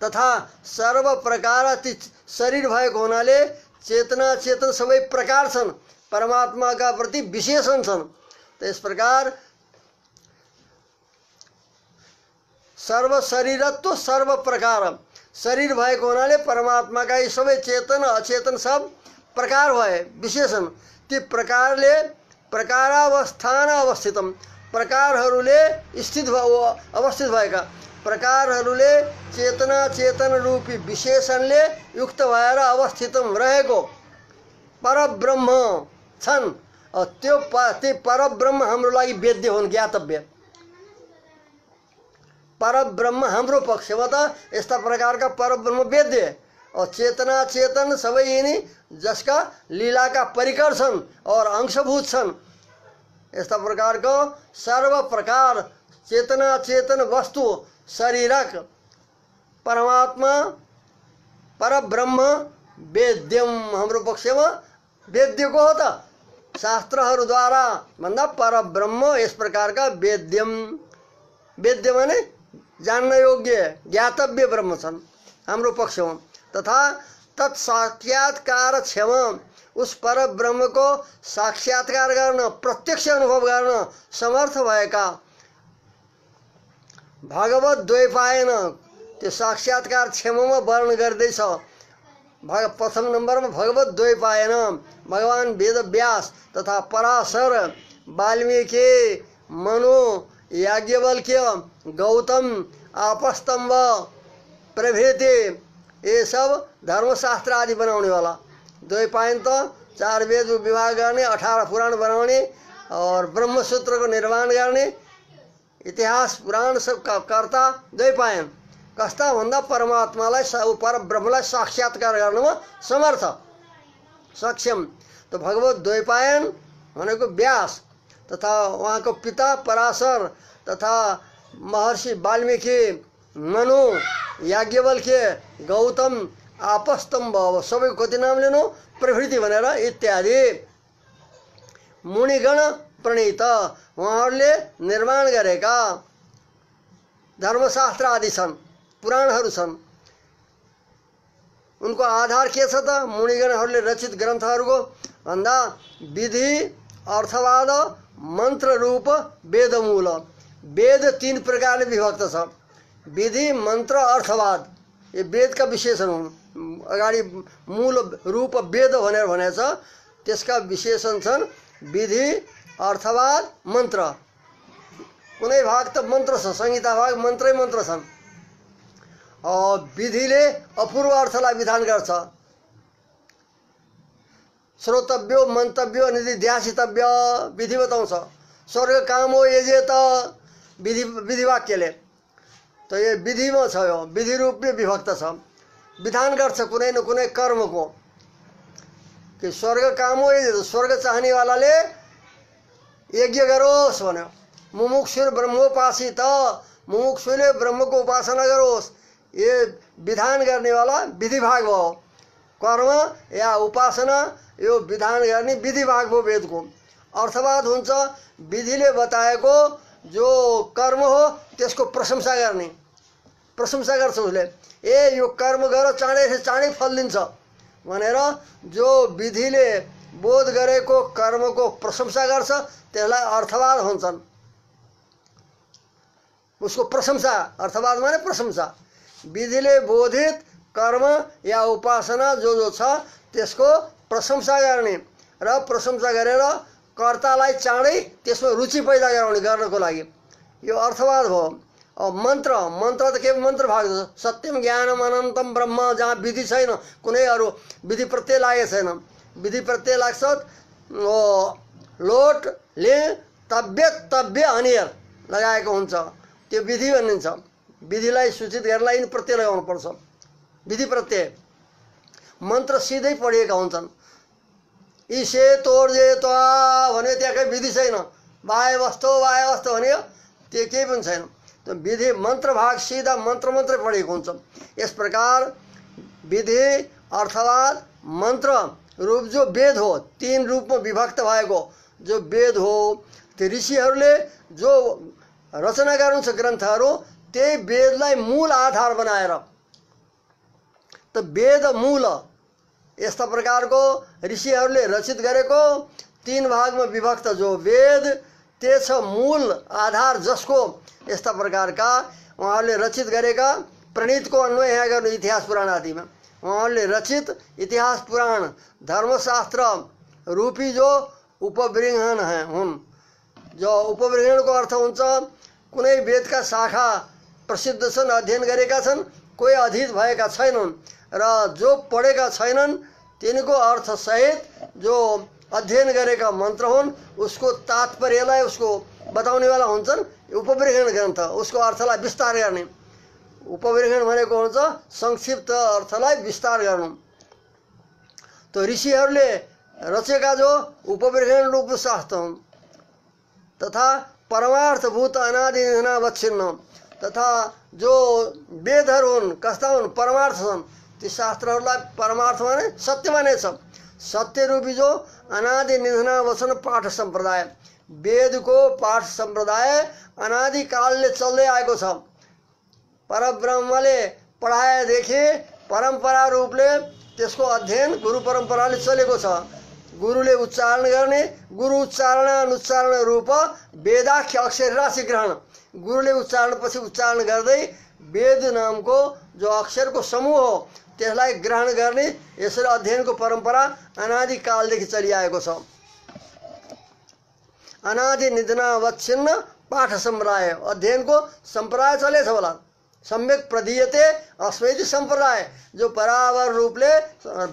तथा सर्व प्रकार ती शरीर भएको हुनाले चेतना चेतन सबै प्रकार छन्, परमात्मा का प्रति विशेषण छन्। तो इस प्रकार सर्व शरीरत्व सर्व प्रकार, शरीर भएको हुनाले परमात्मा का सबै चेतन अचेतन सब प्रकार भए विशेषण। ती प्रकारले प्रकारावस्थान अवस्थितम, प्रकारहरूले स्थित अवस्थित भएका प्रकारहरूले चेतना चेतन रूपी विशेषणले युक्त भएर अवस्थितम रहेको परब्रह्म छन्। त्यो परब्रह्म हाम्रो लागि वेद्य हुन्, ज्ञातव्य। परब्रह्म हाम्रो पक्षमा त यस्ता प्रकारका परब्रह्म वेद्य और चेतना चेतन सबै यिनी जसका लीला का परिकर छन् और अंशभूत छन्। यस्ता प्रकारको सर्व प्रकार चेतना चेतन वस्तु शरीरक परमात्मा परब्रह्म वेद्यम हाम्रो पक्षमा वेद्य को हो त शास्त्रहरूद्वारा भन्दा परब्रह्म यस प्रकारका वेद्यम, वेद्य माने जान्न योग्य ज्ञातव्य ब्रह्म छन् हाम्रो पक्षमा। तथा तत्साक्षात्कार क्षम, उस पर ब्रह्म को साक्षात्कार गर्न प्रत्यक्ष अनुभव गर्न समर्थ भएका भगवत द्वैपायन त्यो साक्षात्कार क्षममा वर्णन गर्दैछ। प्रथम नंबर में भगवत द्वैपायन भगवान वेद व्यास तथा पराशर वाल्मीकि मनु याज्ञवल्क्य गौतम आपस्तंभ प्रभृति ये सब धर्मशास्त्र आदि बनाने वाला। द्वैपायन तो 4 वेद विभाग करने, 18 पुराण बनाने और ब्रह्मसूत्र को निर्माण करने, इतिहास पुराण सब का कर्ता द्वैपायन। कस्ता भन्दा परमात्मालाई पर ब्रह्मलाई साक्षात्कार गर्नमा समर्थ सक्षम। तो भगवत द्वैपायन भनेको व्यास तथा उहाँको पिता पराशर तथा महर्षि वाल्मीकि मनु याज्ञवल्क्य गौतम आपस्तम्भ सबैको कति नाम लिनु प्रभृति भनेर इत्यादि मुनिगण प्रणीत उहाँहरूले निर्माण गरेका धर्मशास्त्र आदि छन्, पुराणहरू छन्। उनको आधार के छ त? मुनिगणहरूले रचित ग्रन्थहरूको भन्दा विधि अर्थवाद मन्त्र रूप वेदमूल। वेद 3 प्रकारले विभक्त छ, विधि मन्त्र अर्थवाद। ये वेदका विशेषण हुन्। अगाडि मूल रूप वेद भनेर भनेछ, त्यसका विशेषण छन् विधि अर्थवाद मन्त्र। कुनै भाग त मन्त्र छ, संहिता भाग मन्त्रै मन्त्र छन्। विधिले अपूर्व अर्थलाई विधान गर्छ। श्रोतव्यो मन्तव्यो निधिध्यासितव्य विधि बताउँछ। स्वर्ग काम हो यजे त विधि वाक्यले तो ये विधिमा छ, यो विधि रूपले विभक्त छ। विधान गर्छ कुनै न कुनै कर्मको कि स्वर्ग काम हो यजे त स्वर्ग चाहने वालाले यज्ञ गरोस् भन्यो। मुमुक्षु ब्रह्मोपासित मुमुक्षुले ब्रह्मको उपासना गरोस्, ये विधान गर्ने वाला विधि भाग भयो। कर्म या उपासना यो विधान गर्ने विधि भाग भयो वेदको। अर्थवाद हुन्छ विधिले बताएको जो कर्म हो त्यसको प्रशंसा गर्ने, प्रशंसा गर्छ उसले। ए यो कर्म गर चाँडै चाँडै फल दिन्छ भनेर जो विधिले बोध गरेको कर्मको प्रशंसा गर्छ त्यसलाई अर्थवाद भन्छन्। उसको प्रशंसा, अर्थवाद माने प्रशंसा। विधिले बोधित कर्म या उपासना जो छ त्यसको प्रशंसा गर्ने र प्रशंसा गरेर कर्तालाई चाँडै त्यसमा रुचि पैदा गराउने गर्नको लागि यो अर्थवाद भयो। अब मन्त्र, मन्त्र त के मन्त्र भाग छ। सत्यम ज्ञानम अनन्तम ब्रह्म, जहाँ विधि छैन, कुनै अरू विधि प्रत्यय लागेको छैन। विधि प्रत्यय लाग्छ लोट ले तव्य तव्य अनियर लगाएको हुन्छ, त्यो विधि भनिन्छ। विधिलाई सूचित गर्नलाई प्रत्यय लगाउनु पर्छ, विधि प्रत्यय। मन्त्र सिधै पढिएका हुन्छन्। ईशे तोर्जे त्वा भन्यो त्यहाँ केही विधि छैन। वाय वस्तो भन्यो त्यो केही पनि छैन। तो विधि मन्त्र भाग सीधा मन्त्र मन्त्रै पढेको हुन्छ। यस प्रकार विधि अर्थवाद मन्त्र रूप जो वेद हो, 3 रूपमा विभक्त भएको जो वेद हो, त्यो ऋषिहरूले जो रचना गर्नुहुन्छ ग्रन्थहरू त्यही वेदलाई मूल आधार बनाएर त वेद मूल यस्ता प्रकारको ऋषिहरूले रचित गरेको 3 भागमा विभक्त जो वेद ते छ मूल आधार, जसको यस्ता प्रकारका उहाँहरूले रचित गरेका प्रणीतको अन्वय यहाँ गर्नु इतिहास पुराण आदिमा। उहाँहरूले रचित इतिहास पुराण धर्मशास्त्र रूपी जो उपबृंहण हुन्। जो उपबृंहणको अर्थ हुन्छ कुनै वेदका शाखा प्रसिद्ध छन्, अध्ययन गरेका छन्, कोही अधीत भएका छैनन् र जो पढेका छैनन् तिनको अर्थसहित जो अध्ययन गरेका मन्त्र हुन् उसको तात्पर्यलाई उसको बताउनेवाला हुन्छन् उपबृंहण ग्रन्थ। उसको अर्थलाई विस्तार गर्ने, उपबृंहण भनेको हुन्छ संक्षिप्त अर्थलाई विस्तार गर्नु। तो ऋषिहरूले रचेका जो उपबृंहण रूप शास्त्र हुन् तथा परमार्थभूत अनादि निधनावच्छिन्न तथा जो वेदहरू हुन् कस्ता हुन् परमार्थ छन्। ती शास्त्रहरूलाई परमार्थ माने सत्य मानेछ। सत्य रूपी जो अनादि निधनावच्छिन्न पाठ सम्प्रदाय, वेदको पाठ सम्प्रदाय अनादि कालले चल्दै आएको छ। परब्रह्मले पढाएदेखि परम्परा रूपले त्यसको अध्ययन गुरु परम्पराले चलेको छ। गुरुले उच्चारण गर्ने, गुरु उच्चारण अनुच्चारण रूप वेदाख्य अक्षर राशि ग्रहण। गुरुले उच्चारण पछि उच्चारण गर्दै वेद नामको जो अक्षरको समूह हो त्यसलाई ग्रहण गर्ने यसरी अध्ययनको परम्परा अनादिकालदेखि चलिआएको छ। अनादि निधनावच्छिन्न पाठ सम्प्रदाय अध्ययनको सम्प्रदाय चलेछ होला। सम्यक प्रदीयते अस्मैति सम्प्रदाय जो बराबर रूपले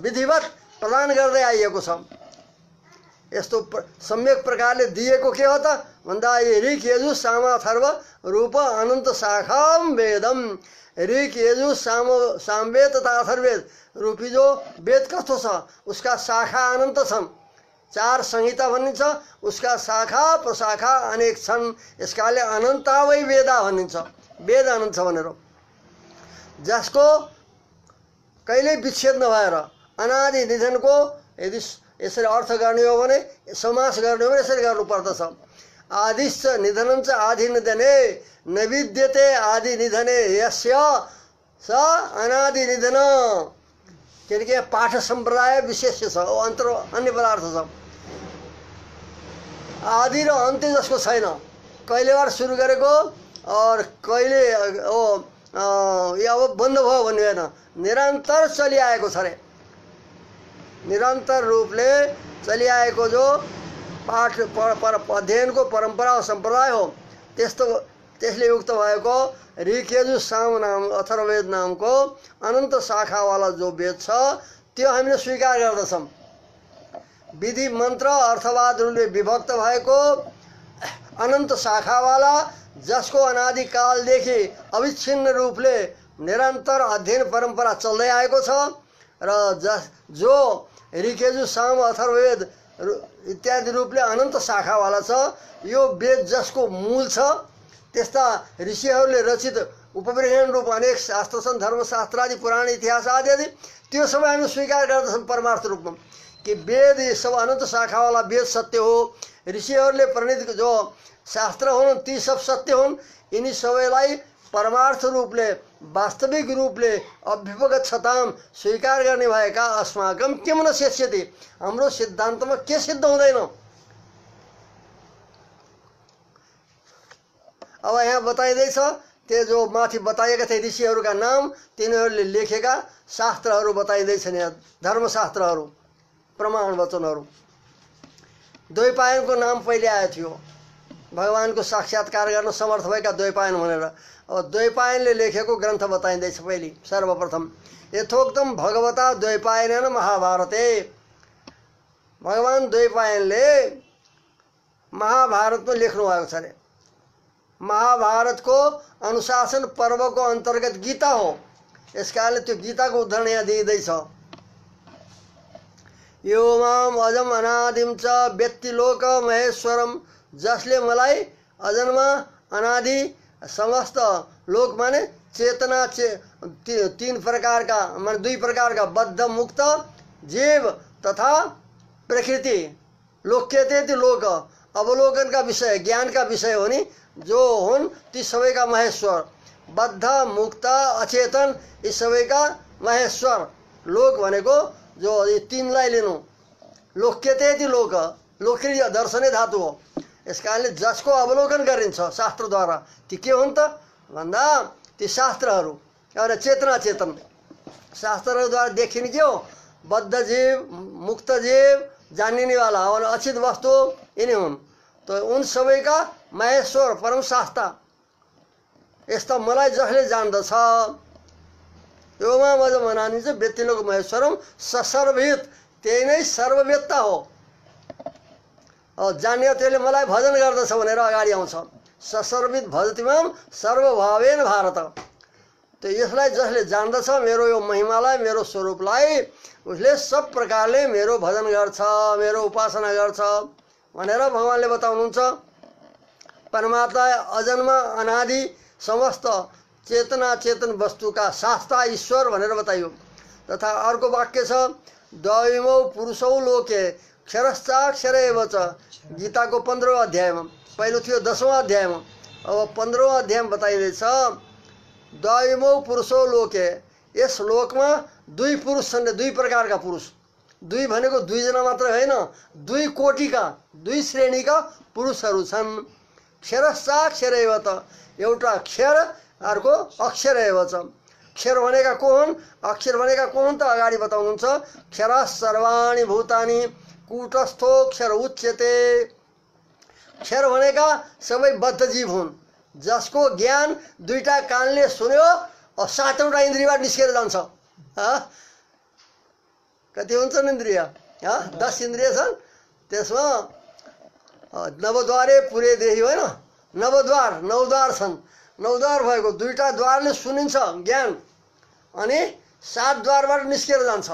विधिवत प्रदान गर्दै आइएको छ। यस्तो सम्यक प्रकारले दिएको के हो त भन्दा ऋक यजु साम अथर्व रूप अनन्त शाखाम वेदम। ऋक यजु सामवेद तथा अथर्वेद रूपी जो वेद कस्तो छ उसका शाखा अनन्त छन्। 4 संहिता भनिन्छ, उसका शाखा प्रशाखा अनेक छन्। यसकाले अनन्ता वै वेदा भनिन्छ। वेद अनन्त छ भनेर, जसको कहिल्यै विच्छेद नभएर अनादि निधनको यदि यसरी अर्थ गर्ने हो भने समास गर्ने हो भने यसरी गर्नुपर्दछ। आदिश्च निधनं च आदि निधने न विद्यते आदि निधने यस्य स अनादि निधन। किनकि पाठ सम्प्रदाय विशेष छ, अन्य पदार्थ छ। आदि र अन्त्य जसको छैन, कहिलेबाट सुरु गरेको और कहिले यो अब बन्द भयो भन्ने होइन, निरन्तर चलिआएको छ रे। निरन्तर रूपले चलिआएको जो पाठ अध्ययनको परम्परा और सम्प्रदाय हो, त्यसले युक्त भएको ऋक यजु साम नाम अथर्ववेद नामको अनन्त शाखावाला जो वेद छ त्यो हामीले स्वीकार गर्दछौँ। विधि मन्त्र अर्थवादहरूले विभक्त भएको अनन्त शाखावाला, जसको अनादिकालदेखि अविच्छिन्न रूपले निरन्तर अध्ययन परम्परा चल्दै आएको छ र जो ऋक यजु साम अथर्ववेद इत्यादि रूपले अनन्त शाखावाला छ। यो वेद जसको मूल छ, त्यस्ता ऋषिहरूले रचित उपव्रहण रूप अनेक शास्त्र छन्, धर्मशास्त्र आदि पुराण इतिहास आदि आदि, त्यो सबै हामी स्वीकार गर्दछौँ परमार्थ रूपमा कि वेद ये सब अनन्त शाखावाला वेद सत्य हो। ऋषिहरूले प्रणीत जो शास्त्र हुन् ती सब सत्य हुन्। यिनी सबैलाई परमार्थ रूपले वास्तविक रूपले अभ्युपगच्छताम स्वीकार गर्ने भएका अस्माकं किम न शेष्यति, हाम्रो सिद्धान्तमा के सिद्ध हुँदैन। अब यहाँ बताइँदैछ त्यो जो माथि बताएका थिए ऋषिहरूका नाम, तिनीहरूले लेखेका शास्त्रहरू बताइँदैछन्। यहाँ धर्मशास्त्रहरू, प्रमाण वचनहरू। द्वैपायनको नाम पहिले आएको थियो, भगवानको साक्षात्कार गर्न समर्थ भएका द्वैपायन भनेर। अब द्वैपायनले लेखेको ग्रन्थ बताइँदैछ पहिले सर्वप्रथम। यथोक्तम भगवता द्वैपायनेन महाभारते। भगवान द्वैपायनले महाभारतमा लेख्नु भएको छ अरे। महाभारतको अनुशासन पर्वको अन्तर्गत गीता हो, यसकारणले त्यो गीताको उदाहरण यहाँ दिइँदैछ। यो माम अजम अनादिम च व्यक्ति लोक महेश्वरम, जसले मलाई अजन्मा अनादि समस्त लोक माने चेतना तीन प्रकार का माने 2 प्रकार का बद्ध मुक्त जीव तथा प्रकृति। लोक्यते लोक अवलोकन का विषय ज्ञान का विषय हो नि, जो हुन् ती सबैका महेश्वर। बद्ध मुक्त अचेतन यी सबैका महेश्वर। लोक भनेको जो यी तीनलाई लिनु। लोक्यते लोक, लोक्य दर्शने धातु हो। यस कारणले जसको अवलोकन गरिन्छ शास्त्रद्वारा ती के हुन् त भन्दा ती शास्त्रहरू एउटा चेतना चेतन शास्त्रहरूद्वारा देखिने के हो, बद्ध जीव मुक्त जीव जानिनेवाला और अचित वस्तु यिनी हुन्। तो उन सबैका महेश्वर परम शास्ता। यस्ता मलाई जसले जान्दछ योमा मज मनानी चाहिँ व्यक्तिलोक महेश्वरम ससर्वहित, त्यही नै सर्ववेत्ता हो। जान्ने त्यसले मलाई भजन गर्दछ भनेर अगाडि आउँछ। ससर्वित भजतिमाम सर्वभावेन भारत। तो यसलाई जसले जान्दछ मेरो यो महिमालाई मेरो स्वरूपलाई, उसले सब प्रकारले मेरो भजन गर्छ, मेरो उपासना गर्छ भनेर भगवानले बताउनुहुन्छ। परमात्मा अजन्म अनादि समस्त चेतना चेतन वस्तुका शास्ता ईश्वर भनेर बताइयो। तथा अर्को वाक्य छ द्वैमौ पुरुषौ लोके क्षरश्चाक्षर एव च। गीताको 15औं अध्यायमा, पहिलो थियो 10औं अध्यायमा, अब 15औं अध्यायमा बताइदैछ द्वैमौ पुरुषौ लोके। यस लोकमा 2 पुरुष छन्, 2 प्रकारका पुरुष। 2 भनेको 2 जना मात्र होइन, 2 कोटिका 2 श्रेणीका पुरुषहरू छन्। क्षरश्चाक्षर एव त, एउटा क्षर अर्को अक्षर एव च। अक्षर भनेका को हुन्? अक्षर भनेका को हुन् त अगाडि बताउनुहुन्छ। क्षर सर्वाणि भूतानि कूटस्थोक्षर उच्यते। क्षर भनेका सबै बद्ध जीव हुन् जसको ज्ञान दुईटा कानले सुन्यो और सातवटा इन्द्रियबाट निस्केर जान्छ। कति हुन्छन् इन्द्रिय? 10 इन्द्रिय छन्। त्यसमा नवद्वारे पुरे देही होइन, नवद्वार 9 द्वार छन्। 9 द्वार भएको दुईटा द्वारले सुनिन्छ ज्ञान अनि 7 द्वारबाट निस्केर जान्छ।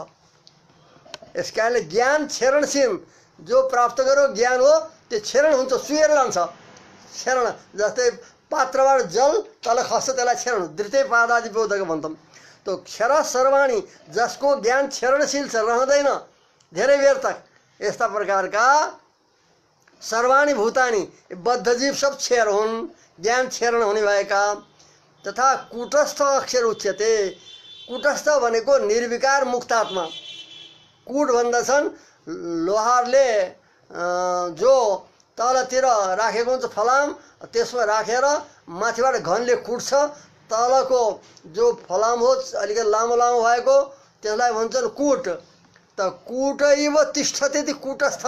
यस कारणले ज्ञान क्षरणशील, जो प्राप्त गरो ज्ञान हो त्यो क्षरण हुन्छ, सुएर जान्छ। क्षरण जस्तै पात्रबाट जल तल खस्छ त्यसलाई क्षरण, द्वितीय पादादि बोधक भन्छौँ। तो क्षर सर्वाणी जसको ज्ञान क्षरणशील छ, रहँदैन धेरै बेर तक। यस्ता प्रकारका सर्वाणी भूतानी बद्ध जीव सब क्षर हुन्, ज्ञान क्षरण हुने भएका। तथा कूटस्थ अक्षर उच्यते। कूटस्थ भनेको निर्विकार मुक्तात्मा। कूट भन्दछन् लोहारले जो तलतिर राखेको हुन्छ फलाम, त्यसमा राखेर माथिबाट घनले कुट्छ, तलको जो फलाम हो अलिकति लामो लामो भएको त्यसलाई भन्छन् कूट। त कूटैव तिष्ठते ति कूटस्थ।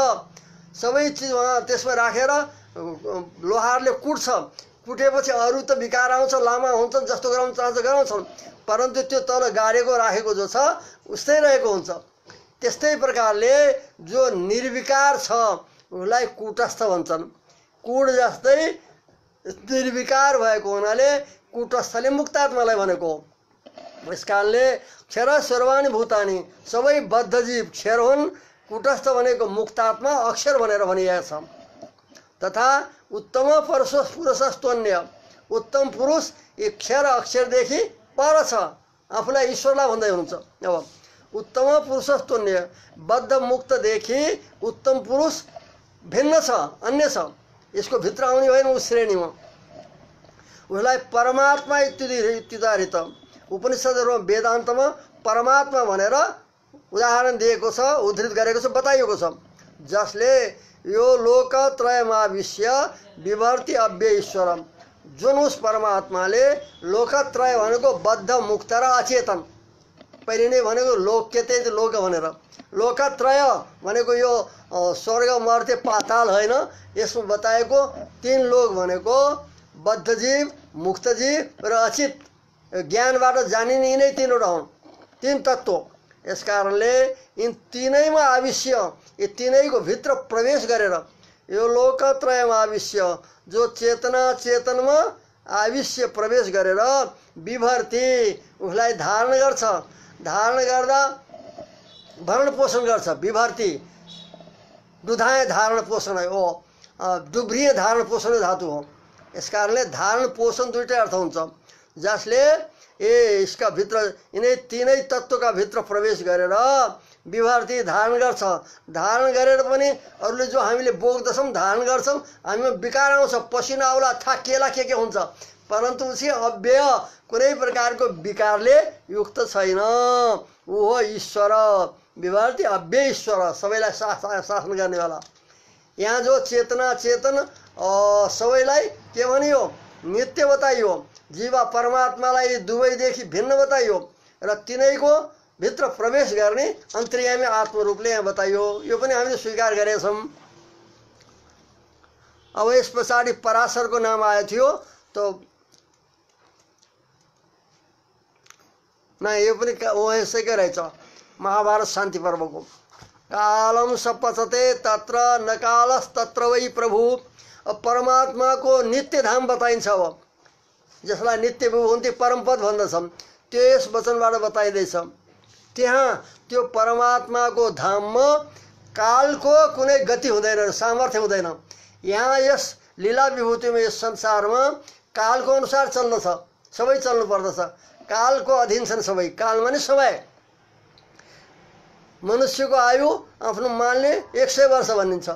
सबै चिज त्यसमा राखेर लोहारले कुट्छ, कुटेपछि अरू त विकार आउँछ, लामा हुन्छन्, जस्तो गराउन चाहन्छ गराउँछन्, परन्तु त्यो तल गाडेको राखेको जो छ उस्तै रहेको हुन्छ। त्यस्तै प्रकारले जो निर्विकार छ उसलाई कूटस्थ भन्छन्। कूट जस्तै निर्विकार भएको हुनाले कूटस्थले मुक्तात्मालाई भनेको। यस कारणले क्षर सर्वाणी भूतानी सबै बद्ध जीव क्षर हुन्, कूटस्थ भनेको मुक्तात्मा अक्षर भनेर भनिएको छ। तथा उत्तम पुरुषस्तोन्य, उत्तम पुरुष यो क्षर अक्षरदेखि पर छ, आफूलाई ईश्वरलाई भन्दै हुनुहुन्छ। अब उत्तम पुरुषस्तोन्य, बद्ध मुक्तदेखि उत्तम पुरुष भिन्न छ, अन्य छ, यसको भित्र आउने भएन उस श्रेणीमा। उसलाई परमात्मा इत्युदाहृत। उपनिषदहरूमा वेदान्तमा परमात्मा भनेर उदाहरण दिएको छ, उद्धृत गरेको छ, बताइएको छ। जसले यो लोकत्रयमाविश्य विभर्ति अव्यय ईश्वरम, जुन उस परमात्माले लोकत्रय भनेको बद्ध मुक्त र अचेतन, पहिले नै भनेको लोक्यते लोक भनेर, लोकत्रय भनेको यो स्वर्ग मर्त्य पाताल होइन, यसमा बताएको 3 लोक भनेको बद्ध जीव, मुक्त जीव र अचित, ज्ञानबाट जानिने यिनै 3वटा हुन्, 3 तत्त्व। यस कारणले यिन तीनैमा आविश्य, यी तीनैको भित्र प्रवेश गरेर यो लोकत्रयमा आविश्य जो चेतना चेतनमा आविश्य प्रवेश गरेर विभर्ति उसलाई धारण गर्छ, धारण गर्दा भरण पोषण गर्छ। विभर्ति दुधाय धारण पोषण हो, डुब्रिय धारण पोषण धातु हो। यस कारणले धारण पोषण दुईटै अर्थ हुन्छ। जसले यसका भित्र यिनै तीनै तत्त्वका भित्र प्रवेश गरेर विभर्ति धारण गर्छ। धारण गरेर पनि अरूले जो हामीले बोक्दछौँ धारण गर्छौँ, हामीमा विकार आउँछ, पसिना आउला, थाकिएला के हुन्छ, परन्तु उसी अव्यय कुनै प्रकारको विकारले युक्त छैन। ऊ हो ईश्वर, विभर्ति अव्यय ईश्वर, सबैलाई शासन गर्नेवाला। यहाँ जो चेतना चेतन सबैलाई के भनियो? नित्य बताइयो। जीवा परमात्मालाई दुवैदेखि भिन्न बताइयो र तिनैको भित्र प्रवेश गर्ने अन्तर्यामी आत्मरूपले यहाँ बताइयो। यो पनि हामीले स्वीकार गरेका छौँ। अब यस पछाडि पराशरको नाम आएको थियो, तो न यो पनि यसैकै रहेछ, महाभारत शान्ति पर्वको। कालम सपचते तत्र न कालस तत्र वै प्रभु। अब परमात्माको नित्य धाम बताइन्छ। अब जसलाई नित्य विभूति परमपद भन्दछन् त्यो यस वचनबाट बताइँदैछ। त्यहाँ त्यो परमात्माको धाममा कालको कुनै गति हुँदैन, सामर्थ्य हुँदैन। यहाँ यस लीला विभूतिमा यस संसारमा कालको अनुसार चल्दछ, सबै चल्नु पर्दछ। कालको अधीन छन् सबै। काल माने समय। मनुष्यको आयु आफ्नो मानले 100 वर्ष भनिन्छ।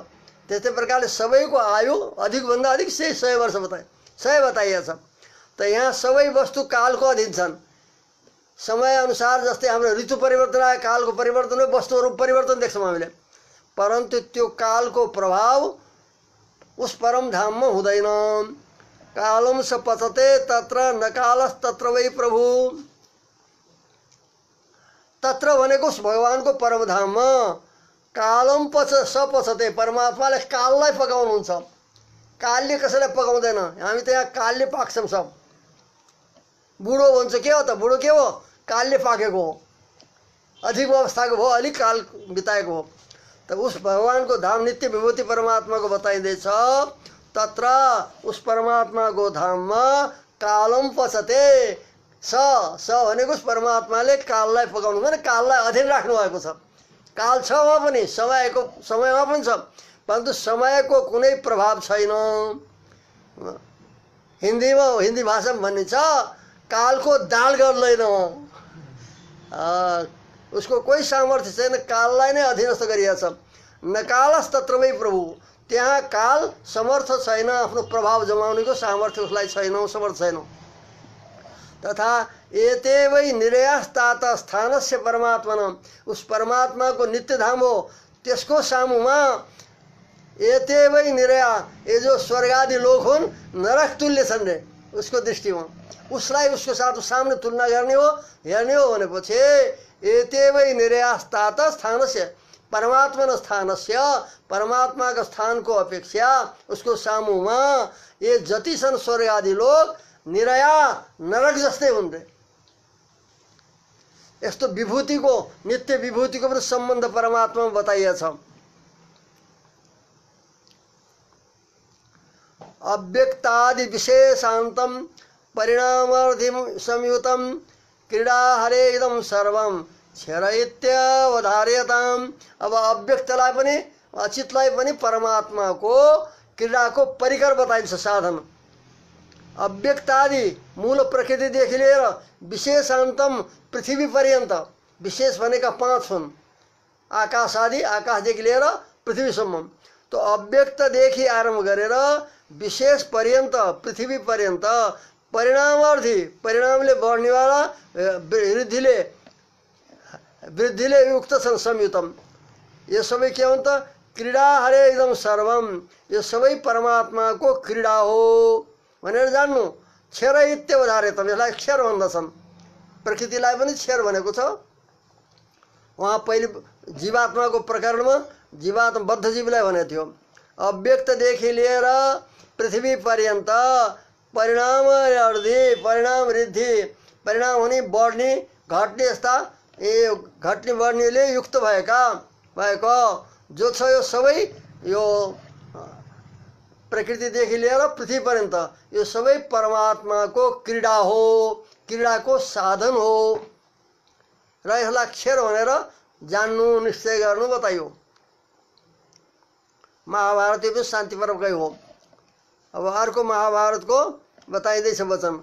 त्यस्तै प्रकारले सबैको आयु अधिकभन्दा अधिक 100 वर्ष बताए, 100 बताइएको छ। त यहाँ सबै वस्तु कालको अधीन छन्। समय अनुसार जस्तै हाम्रो ऋतु परिवर्तन आयो, कालको परिवर्तन हो, वस्तुहरू परिवर्तन देख्छौँ हामीले, परन्तु त्यो कालको प्रभाव उस परम धाममा हुँदैन। कालम स पचते तत्र न कालस तत्र वै प्रभु। तत्र भनेको उस भगवानको परमधाममा कालम सपचते परमात्माले काललाई पकाउनुहुन्छ। कालले कसैलाई पकाउँदैन। हामी त यहाँ कालले पाक्छौँ सब। बुढो भन्छ के हो त? बुढो के हो? कालले पाकेको हो, अधिक अवस्थाको भयो, अलिक काल बिताएको हो। त उस भगवानको धाम नित्य विभूति परमात्माको बताइँदैछ। तत्र उस परमात्माको धाममा कालम पचते स भनेको उस परमात्माले काललाई पकाउनु भने काललाई अधीन राख्नु भएको छ। काल छ वहाँ पनि, समयमा पनि छ, परन्तु समयको कुनै प्रभाव छैन। हिन्दी भाषामा भनिन्छ कालको दाल गर्दैन। उसको कोही सामर्थ्य छैन, काललाई नै अधीनस्थ गरिएको छ। नकालस तत्रमै प्रभु, त्यहाँ काल समर्थ छैन, आफ्नो प्रभाव जमाउनेको सामर्थ्य उसलाई छैन, समर्थ छैन। तथा एतेवै निर्यास्तात स्थानस्य परमात्मन, उस परमात्माको नित्य धाम हो, त्यसको सामुमा एतेवै निर्या, ये जो स्वर्ग आदि लोक हुन् नरक तुल्य छन् रे उसको दृष्टिमा। उसलाई उसको साथ सामने तुलना गर्ने हो, हेर्ने हो भनेपछि एतेवै निर्यास्तात स्थानस्य परमात्मन स्थानस्य, परमात्माको स्थानको अपेक्षा उसको सामुमा ये जति छन् स्वर्ग आदि लोक निरया नरक जस्तै हुन् रे। यस्तो विभूतिको, नित्य विभूतिको पनि सम्बन्ध परमात्मामा बताइएको छ। अव्यक्तादि विशेषान्तम परिणामार्थिम संयुतम क्रीडा हरे इदम सर्वम क्षरयित्यवधार्यताम। अब अव्यक्तलाई पनि अचितलाई पनि परमात्माको क्रीडाको परिकर बताइन्छ, साधन। अव्यक्तादि मूल प्रकृतिदेखि लिएर विशेषान्तम पृथ्वी पर्यन्त, विशेष भनेका 5 हुन्, आकाश आदि, आकाशदेखि लिएर पृथ्वीसम्म। तो अव्यक्तदेखि आरम्भ गरेर विशेष पर्यन्त, पृथ्वी पर्यन्त परिणामार्थी, परिणामले बढ्नेवाला, वृद्धिले युक्त छन् संयुतम। यो सबै के हुन् त? क्रीडा हरे इदम सर्वम, यो सबै परमात्माको क्रीडा हो भनेर जान्नु। क्षर इत्यवधार्यतम, यसलाई क्षर भन्दछन्। प्रकृतिलाई पनि क्षर भनेको छ। वहाँ पहिले जीवात्माको प्रकरणमा जीवात्मा बद्ध जीवलाई भनेको थियो। अव्यक्तदेखि लिएर पृथ्वी पर्यन्त परिणाम अर्धी, परिणाम वृद्धि, परिणाम हुने, बढ्ने, घट्ने, यस्ता ए घट्ने बढ्नेले युक्त भएको जो छ यो सबै, यो प्रकृतिदेखि लिएर पृथ्वी पर्यन्त यो सबै परमात्माको क्रीडा हो, क्रीडाको साधन हो र यसलाई क्षर भनेर जान्नु, निश्चय गर्नु बताइयो। महाभारत पनि शान्ति पर्वकै हो। अब अर्को महाभारतको बताइँदैछ वचन।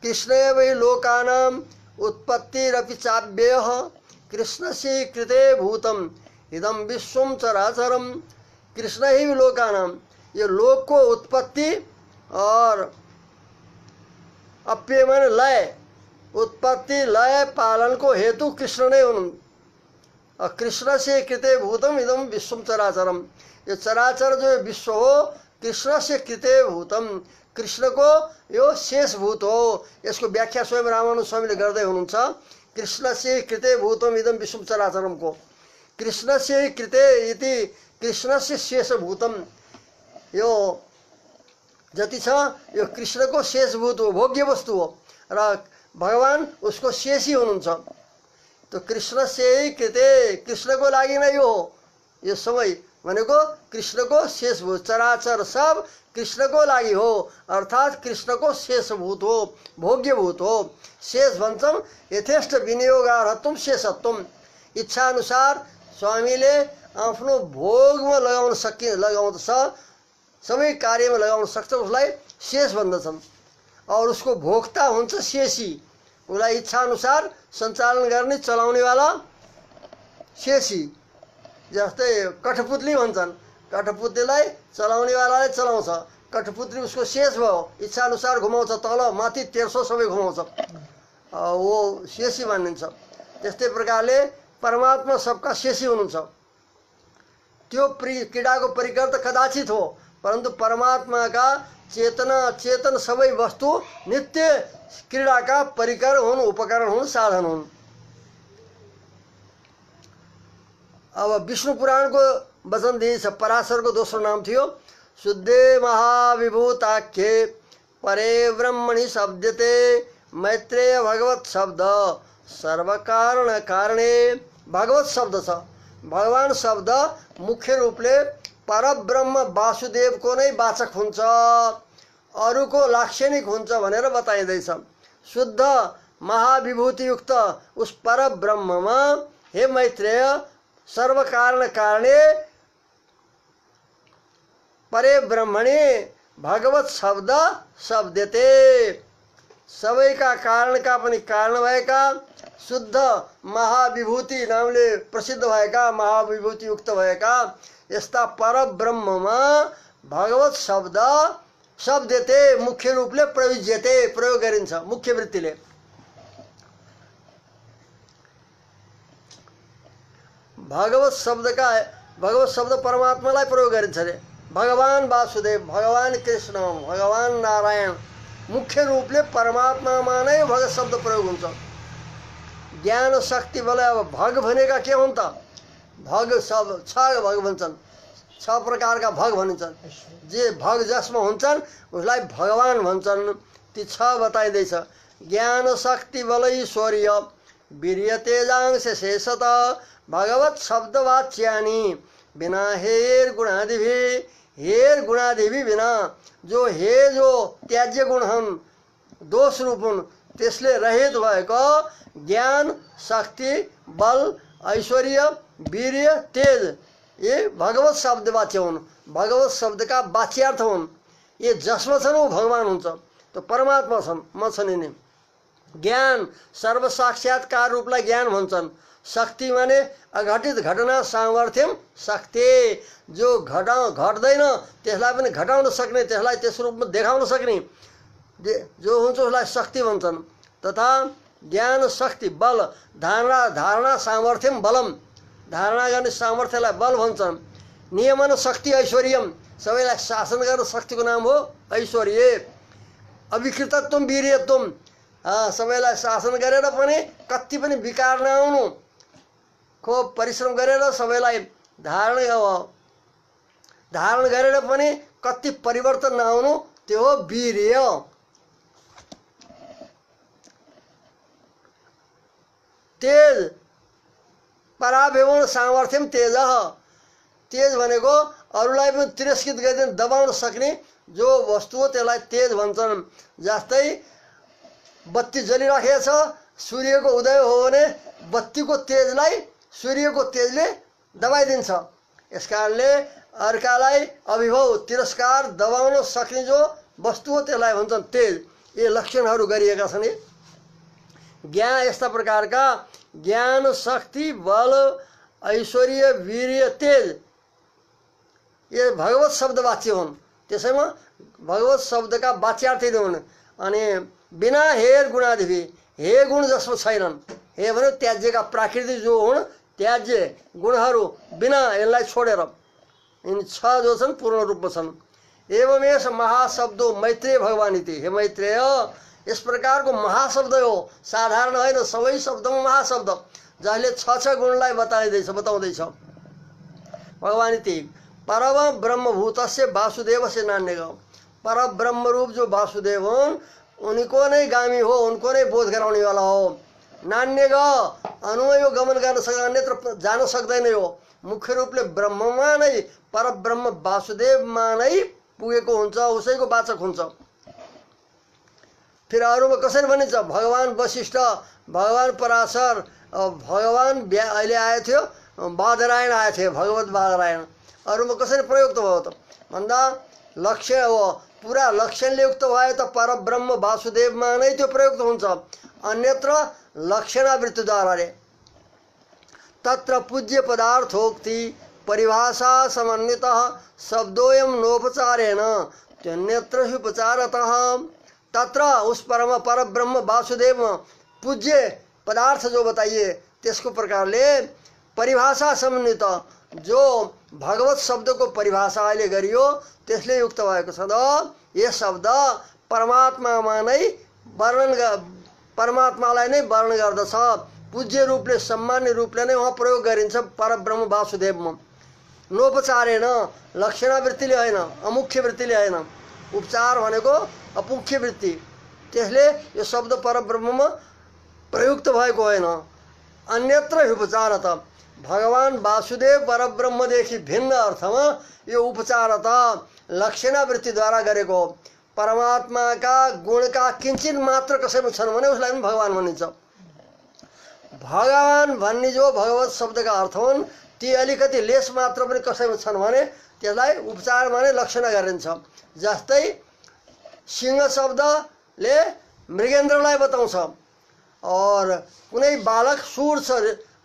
कृष्णैव लोकानां उत्पत्तिरपि चाव्ययः कृष्णस्य कृते भूतम इदम विश्वम चराचरम। कृष्ण ही लोकानां, ये लोक को उत्पत्ति और अप्य माने लय, उत्पत्ति लय पालन को हेतु कृष्ण ने हुन्। और कृष्ण से कृते भूतम इदम विश्वम चराचरम, ये चराचर जो विश्व हो कृष्ण से कृते भूतम, कृष्ण को यो शेष भूत हो। यसको व्याख्या स्वयं रामानुज स्वामीले गर्दै हुनुहुन्छ। कृष्ण से कृते भूतम इदम विश्वम चराचरम को कृष्ण से कृते इति कृष्ण से शेष भूतम, यो जति छ यो कृष्ण को शेष भूत हो, भोग्य वस्तु हो र भगवान उसको शेषी हुनुहुन्छ। तो कृष्ण से कृते, कृष्ण को लागि नै हो यो सबै भनेको, कृष्ण को शेष भूत, चराचर सब कृष्ण को लागि हो, अर्थात कृष्ण को शेष भूत हो, भोग्य भूत हो। शेष भन्छौँ यथेष्ट विनियोगार्थम शेषत्वम, इच्छा अनुसार स्वामीले आफ्नो भोगमा लगाउँछ, सबै कार्यमा लगाउन सक्छ, उसलाई शेष भन्दछन्। और उसको भोक्ता हुन्छ शेषी, उसलाई इच्छा अनुसार सञ्चालन गर्ने चलाउनेवाला शेषी। जस्तै कठपुतली भन्छन्, कठपुतलीलाई चलाउनेवालाले चलाउँछ, कठपुतली उसको शेष भयो, इच्छा अनुसार घुमाउँछ, तल माथि तेर्सो सबै घुमाउँछ, वो शेषी मानिन्छ। त्यस्तै प्रकारले परमात्मा सबका शेषी हुनुहुन्छ। त्यो क्रीडाको परिकर त कदाचित हो, परंतु परमात्मा का चेतन सबै वस्तु नित्य क्रीड़ा का परिकर हुन्, उपकरण हुन्, साधन हुन्। अब विष्णु पुराण को वचन दिइछ। पराशर को दोस्रो नाम थियो शुद्धे महाविभूताख्ये परे ब्रह्मणि शब्दते मैत्रेय भगवत शब्द सर्वकारण कारणे। भगवत शब्द छ, भगवान शब्द मुख्य रूपले परब्रह्म वासुदेव को नै वाचक हुन्छ, अरु को लाक्षणिक हुन्छ भनेर बताइदैछ। शुद्ध महाविभूति युक्त उस परब्रह्ममा हे मैत्रेय सर्वकारण कारणे परे ब्रह्मणे भगवत शब्द शब्दते। सबैका कारणका पनि कारण भएका शुद्ध महाविभूति नामले प्रसिद्ध भएका महाविभूति युक्त भएका यस्ता परब्रह्ममा भगवत शब्द शब्दते मुख्य रूपले प्रयुज्यते प्रयोग गरिन्छ मुख्य वृत्तिले। भगवत शब्द परमात्मालाई प्रयोग गरिन्छ रे। भगवान वासुदेव, भगवान कृष्ण, भगवान नारायण मुख्य रूपले परमात्मामा नै भगवत शब्द प्रयोग हुन्छ। ज्ञान शक्ति बल अब भग भनेका के हुन् त? भग सब छ भग भन्छन्, 6 प्रकारका भग भनिन्छन्। जे भग जसमा हुन्छन् उसलाई भगवान भन्छन्। ती 6 बताइदैछ। ज्ञान शक्ति बल ईश्वरीय वीर्य तेजांश शेषत भगवत शब्द वाच्यानि बिना हेर गुणादिभि बिना। जो त्याज्य गुण हुन्, दोष रूप हुन्, त्यसले रहित भएको ज्ञान शक्ति बल ऐश्वर्य वीर्य तेज ये भगवत शब्द वाच्य हुन्, भगवत शब्द का वाच्यार्थ हुन्। ये जसमा छन् वो भगवान हुन्छ, तो परमात्मा छन्, म छन् नि। ज्ञान सर्व साक्षात्कार रूपलाई ज्ञान भन्छन्। शक्ति माने अघटित घटना सामर्थ्यम शक्ति, जो घट्दैन त्यसलाई पनि घटाउन सक्ने, त्यसलाई त्यस रूपमा देखाउन सक्ने जो हुन्छ उसलाई शक्ति भन्छन्। तथा ज्ञान शक्ति बल धारणा सामर्थ्यम बलम, धारणा गर्ने सामर्थ्यलाई बल भन्छन्। नियमन शक्ति ऐश्वर्यम, सबैलाई शासन गर्ने शक्तिको नाम हो ऐश्वर्य। अविकृतत्वम वीर्यत्वम, सबैलाई शासन गरेर पनि कति पनि विकार नआउनु, खूब परिश्रम गरेर सबैलाई धारण गरेर पनि कति परिवर्तन नआउनु, त्यो हो वीर्य। तेज पराभ्यवन सामर्थ्यम तेज, तेज भनेको अरूलाई पनि तिरस्कृत गरिदिन दबाउन सक्ने जो वस्तु हो त्यसलाई तेज भन्छन्। जस्तै बत्ती जलिराखेको छ, सूर्यको उदय हो भने बत्तीको तेजलाई सूर्यको तेजले दबाइदिन्छ। यसकारणले अर्कालाई अभिभव तिरस्कार दबाउन सक्ने जो वस्तु हो त्यसलाई भन्छन् तेज। ये लक्षणहरू गरिएका छन्। ज्ञान यस्ता प्रकारका ज्ञान शक्ति बल ऐश्वर्य वीर्य तेज ये भगवत शब्द वाच्य हुन्। त्यसैमा भगवत शब्दका वाच्यार्थी हुन्। अनि बिना हेर गुणादिभि, हे गुण जसमा छैनन्, हे भने त्याज्यका प्राकृतिक जो हुन् त्याज्य गुणहरू बिना यसलाई छोडेर यिनी 6 जो छन् पूर्ण रूपमा छन्। एवमेष महाशब्दो मैत्रेय भगवान इति, हे मैत्रेय यस प्रकारको महाशब्द हो, साधारण होइन, सबै शब्दमा महाशब्द जसले 6 गुणलाई बताउँदैछ। भगवान इति परम ब्रह्मभूतस्य वासुदेवस्य नान्यग, पर ब्रह्म रूप जो वासुदेव हुन् उनको नै गामी हो, उनको नै बोध गराउने वाला हो। नान्यग अनुमय गमन गर्न सक्दैन, अन्यत्र जान सक्दैन। यो मुख्य रूपले ब्रह्ममा नै पर ब्रह्म वासुदेवमा नै पुगेको हुन्छ, उसैको वाचक हुन्छ। फिर अरूमा कसरी भनिन्छ? भगवान वशिष्ठ, भगवान पराशर, भगवान अहिले आएको थियो बादरायण आएको थियो, भगवत बादरायण। अरूमा कसरी प्रयुक्त भयो त भन्दा लक्ष्य हो, पुरा लक्षणले युक्त भयो त परब्रह्म वासुदेवमा नै त्यो प्रयुक्त हुन्छ, अन्यत्र लक्षणावृत्तिद्वारा रे। तत्र पूज्य पदार्थोक्ति परिभाषा समन्वितः शब्दोयम नोपचारेण अन्यत्र ही उपचारतः। तत्र उस पर ब्रह्म वासुदेव पूज्य पदार्थ जो बताइए त्यसको प्रकारले परिभाषा समन्वित जो भगवत शब्दको परिभाषा अहिले गरियो त्यसले युक्त भएको छ। यो शब्द परमात्मामा नै परमात्मालाई नै वर्णन गर्दछ। पूज्य रूपले सामान्य रूपले नै वहाँ प्रयोग गरिन्छ परब्रह्म वासुदेवमा, नोपचारेण, लक्षणावृत्तिले होइन, अमुख्य वृत्तिले होइन। उपचार भनेको अमुख्य वृत्ति, त्यसले यो शब्द परब्रह्ममा प्रयुक्त भएको होइन। अन्यत्र उपचारत, भगवान वासुदेव परब्रह्मदेखि भिन्न अर्थमा यो उपचार त लक्षणावृत्तिद्वारा गरेको हो। परमात्माका गुणका किंचित मात्र कसैमा छन् भने उसलाई पनि भगवान भनिन्छ। भगवान भन्ने जो भगवत शब्दका अर्थ हुन् ती अलिकति लेस मात्र पनि कसैमा छन् भने त्यसलाई उपचार माने लक्षणा गरिन्छ। जस्तै सिंह शब्दले मृगेन्द्रलाई बताउँछ, और कुनै बालक सुर छ,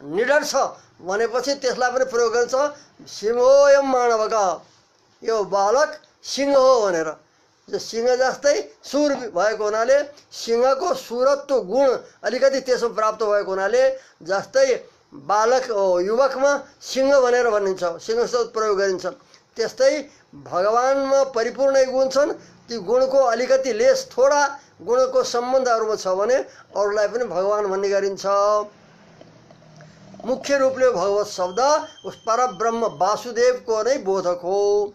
निडर छ भनेपछि त्यसलाई पनि प्रयोग गरिन्छ सिंहोयम मानवका, यो बालक सिंह हो भनेर। सिंह जस्तै सुर भएको हुनाले सिंहको सुरत्व गुण अलिकति त्यसमा प्राप्त भएको हुनाले जस्तै बालक युवकमा सिंह भनेर भनिन्छ, सिंह शब्द प्रयोग गरिन्छ। त्यस्तै भगवानमा परिपूर्ण गुण छन्, ती गुणको अलिकति लेस थोडा गुणको सम्बन्धहरूमा छ भने अरूलाई पनि भगवान भन्ने गरिन्छ। मुख्य रूपले भगवत शब्द उस परब्रह्म वासुदेवको नै बोधक हो।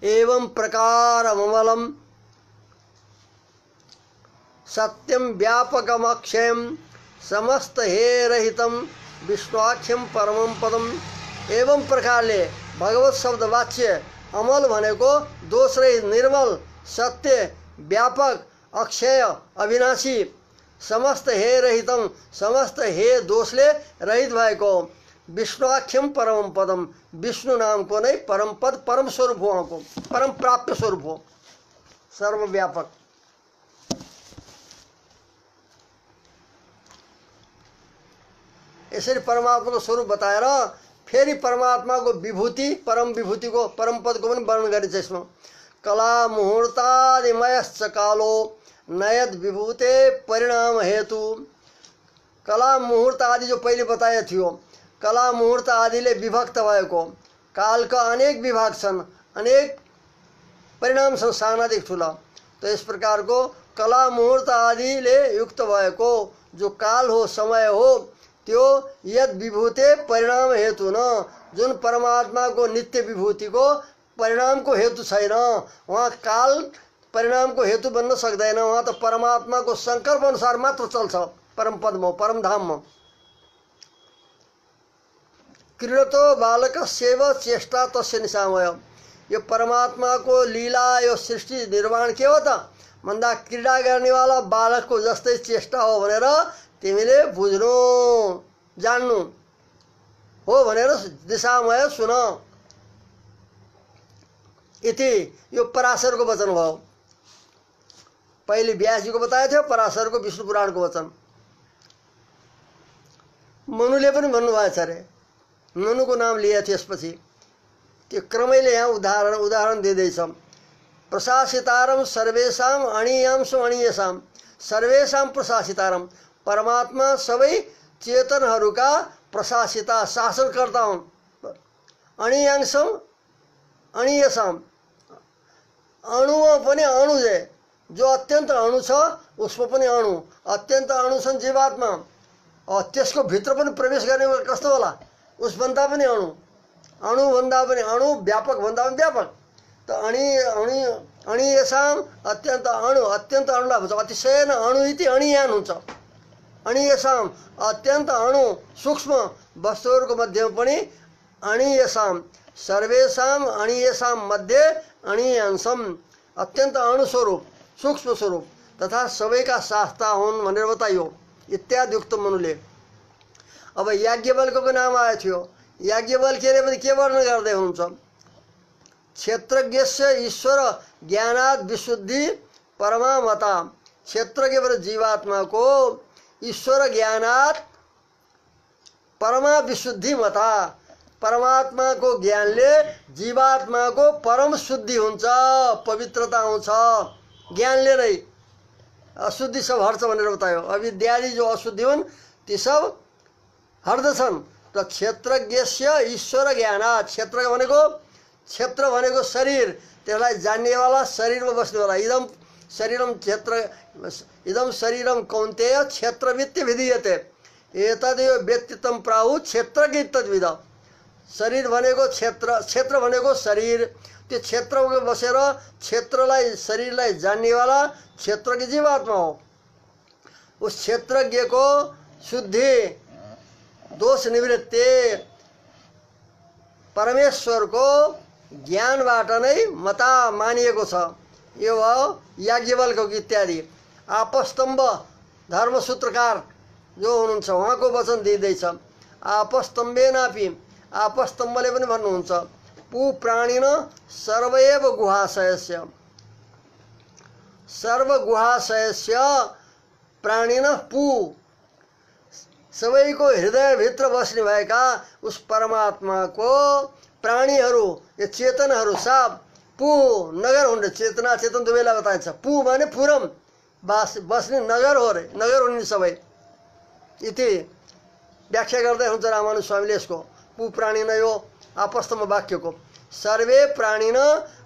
एवं प्रकार ममलम सत्यम व्यापकम अक्षयम समस्त हे रहितम विष्णुआख्यम परमम पदम। एवं प्रकारले भगवत शब्द वाच्य अमल भनेको दोष रहित, निर्मल, सत्य, व्यापक, अक्षय, अविनाशी, समस्त हे रहितम, समस्त हे दोषले रहित भएको विष्णुआख्यम परम पदम, विष्णु नामको नै परम पद, परम स्वरूप हो, उहाँको परम प्राप्य स्वरूप हो, सर्वव्यापक। यसरी परमात्माको स्वरूप बताएर फेरि परमात्माको विभूति, परम विभूतिको, परम पदको पनि वर्णन गरिन्छ यसमा। कला मुहूर्तादिमयश्च कालो नयद विभूते परिणाम हेतु। कला मुहूर्त आदि जो पहिले बताए थियो, कला मुहूर्त आदिले विभक्त भएको, कालका अनेक विभाग छन्, अनेक परिणाम छन् सानादेखि ठुला। तो यस प्रकारको कला मुहूर्त आदिले युक्त भएको जो काल हो, समय हो, त्यो यद विभूते परिणाम हेतु न, जुन परमात्माको नित्य विभूतिको परिणामको हेतु छैन, वहाँ काल परिणामको हेतु बन्न सक्दैन। वहाँ त परमात्माको संकल्प अनुसार मात्र चल्छ, परम पदमा, परम धाममा। क्रीडतो बालकस्यैव चेष्टा तस्य निशामय। यो परमात्माको लीला, यो सृष्टि निर्माण के हो त भन्दा क्रीडा गर्नेवाला बालकको जस्तै चेष्टा हो भनेर तिमीले बुझ्नु, जान्नु हो भनेर दिशामय सुन। इति यो पराशरको वचन भयो। पहिले व्यासजीको बताएको थियो, पराशरको विष्णु पुराणको वचन। मनुले पनि भन्नुभएछ अरे, मनुको नाम लिएको थियो यसपछि। त्यो क्रमैले यहाँ उदाहरण दिँदैछ। प्रशासितारम सर्वेषाम अणीयांशम अणीयसाम, सर्वेषाम प्रशासितारम, परमात्मा सबै चेतनहरूका प्रशासिता, शासनकर्ता हुन्। अणीयांशम अणीयसाम, अणुमा पनि अणु जो अत्यन्त अणु छ उसमा पनि अणु, अत्यन्त अणु छन् जीवात्मा, त्यसको भित्र पनि प्रवेश गर्ने कस्तो होला, उसभन्दा पनि अणु, अणुभन्दा पनि अणु, व्यापक भन्दा पनि व्यापक। त अणीयसाम अत्यन्त अणु, अत्यन्त अणुलाई भन्छ अतिशय अणु इति अणीयान हुन्छ। अणीयसाम अत्यन्त अणु सूक्ष्म वस्तुहरूको मध्यमा पनि अणीयसाम, सर्वेषाम अणीयसाम मध्ये अणीयांशम, अत्यन्त अणु स्वरूप, सूक्ष्म स्वरूप तथा सबैका शास्ता हुन् भनेर बताइयो इत्यादि उक्त मनुले। अब याज्ञवल्क्यको नाम आएको थियो। याज्ञवल्क्यले पनि के वर्णन गर्दै हुनुहुन्छ? क्षेत्रज्ञस्य ईश्वर ज्ञानात् विशुद्धि परमामता। क्षेत्रज्ञ जीवात्माको ईश्वर ज्ञानात् परमा विशुद्धि मता, परमात्माको ज्ञानले जीवात्माको परम शुद्धि हुन्छ, पवित्रता आउँछ। ज्ञानले नै अशुद्धि सब हट्छ भनेर बतायो। अविद्यादि जो अशुद्धि हुन् ती सब हर्दछन्। त क्षेत्रज्ञस्य ईश्वर ज्ञानात्, क्षेत्र भनेको क्षेत्र भनेको शरीर, त्यसलाई जान्नेवाला, शरीरमा बस्नेवाला। इदम शरीरम क्षेत्र, इदम शरीरम कौन्तेय क्षेत्रवित्त विधीयते, एतदेव व्यक्तित्वम प्राहु क्षेत्रज्ञ तद्विद। शरीर भनेको क्षेत्र, क्षेत्र भनेको शरीर, त्यो क्षेत्रमा बसेर क्षेत्रलाई शरीरलाई जान्नेवाला क्षेत्रज्ञ जीवात्मा हो। उस क्षेत्रज्ञको शुद्धि दोष निवृत्ति परमेश्वरको ज्ञानबाट नै मता मानिएको छ। यो हो याज्ञवल्क्य इत्यादि। आपस्तम्भ धर्मसूत्रकार जो हुनुहुन्छ उहाँको वचन दिँदैछ। आपस्तम्भेनापि, आपस्तम्भले पनि भन्नुहुन्छ पु प्राणिन सर्वैव गुहाशयस्य, सर्वगुहाशयस्य प्राणिन पु, सबैको हृदयभित्र बस्ने भएका उस परमात्माको प्राणीहरू, यो चेतनहरू सब पु नगर हुन्। चेतना चेतन दुवैलाई बताइन्छ। पु माने पुरम, बस्ने नगर हो रे, नगर हुन् सबै। इति व्याख्या गर्दै हुन्छ रामानुज स्वामीले यसको पु प्राणिन, यो आपस्तम्भ वाक्यको। सर्वे प्राणिन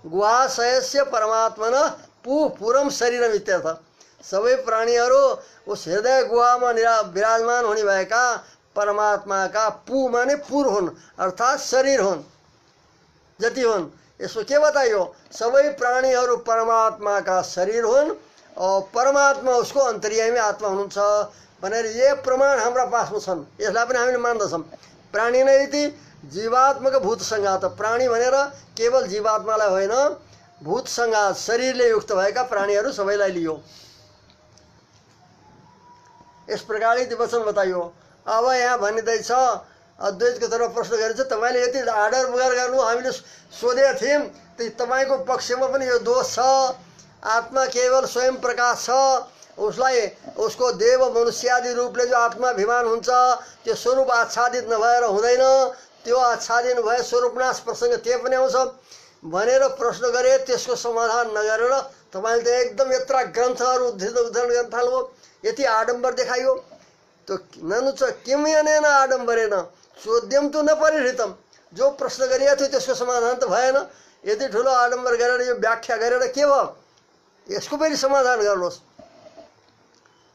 गुहाशयस्य परमात्मन पु पुरम शरीरम इत्यर्थ। सबै प्राणीहरू उस हृदय गुहामा विराजमान हुने भएका परमात्माका पु माने पुर हुन्, अर्थात् शरीर हुन्, जति हुन्। यसो के बताइयो? सबै प्राणीहरू परमात्माका शरीर हुन् और परमात्मा उसको अन्तर्यामी आत्मा हुनुहुन्छ भनेर ये प्रमाण हाम्रा पासमा छन्। यसलाई पनि हामीले मान्दछौँ। प्राणी नै इति जीवात्मक भूत संघात, प्राणी भनेर केवल जीवात्मालाई होइन, भूत संघात शरीरले युक्त भएका प्राणीहरू सबैलाई लियो। इस प्रकार वचन बताइयो। अब यहाँ भनिँदैछ अद्वैतको तर्फ प्रश्न गरेछ, तपाईँले यति आडर बुगार गर्नु, हामीले सोधेका थियौँ तपाईँको पक्षमा पनि यो दोष छ। आत्मा केवल स्वयं प्रकाश छ, उसलाई उसको देव मनुष्यादि रूपले जो आत्माभिमान हुन्छ त्यो स्वरूप आच्छादित नभएर हुँदैन, त्यो आच्छादित भए स्वरूपनाश प्रसङ्ग त्यही पनि आउँछ भनेर प्रश्न गरे। त्यसको समाधान नगरेर तपाईँले त एकदम यत्रा ग्रन्थहरू उद्धरण गर्न थाल्नुभयो, यति आडम्बर देखाइयो। तो ननु च किमयनेन आडम्बरेन चोद्यम तो न परिहृतम, जो प्रश्न गरिएको थियो त्यसको समाधान त भएन। यति ठुलो आडम्बर गरेर यो व्याख्या गरेर के भयो, यसको पनि समाधान गर्नुहोस्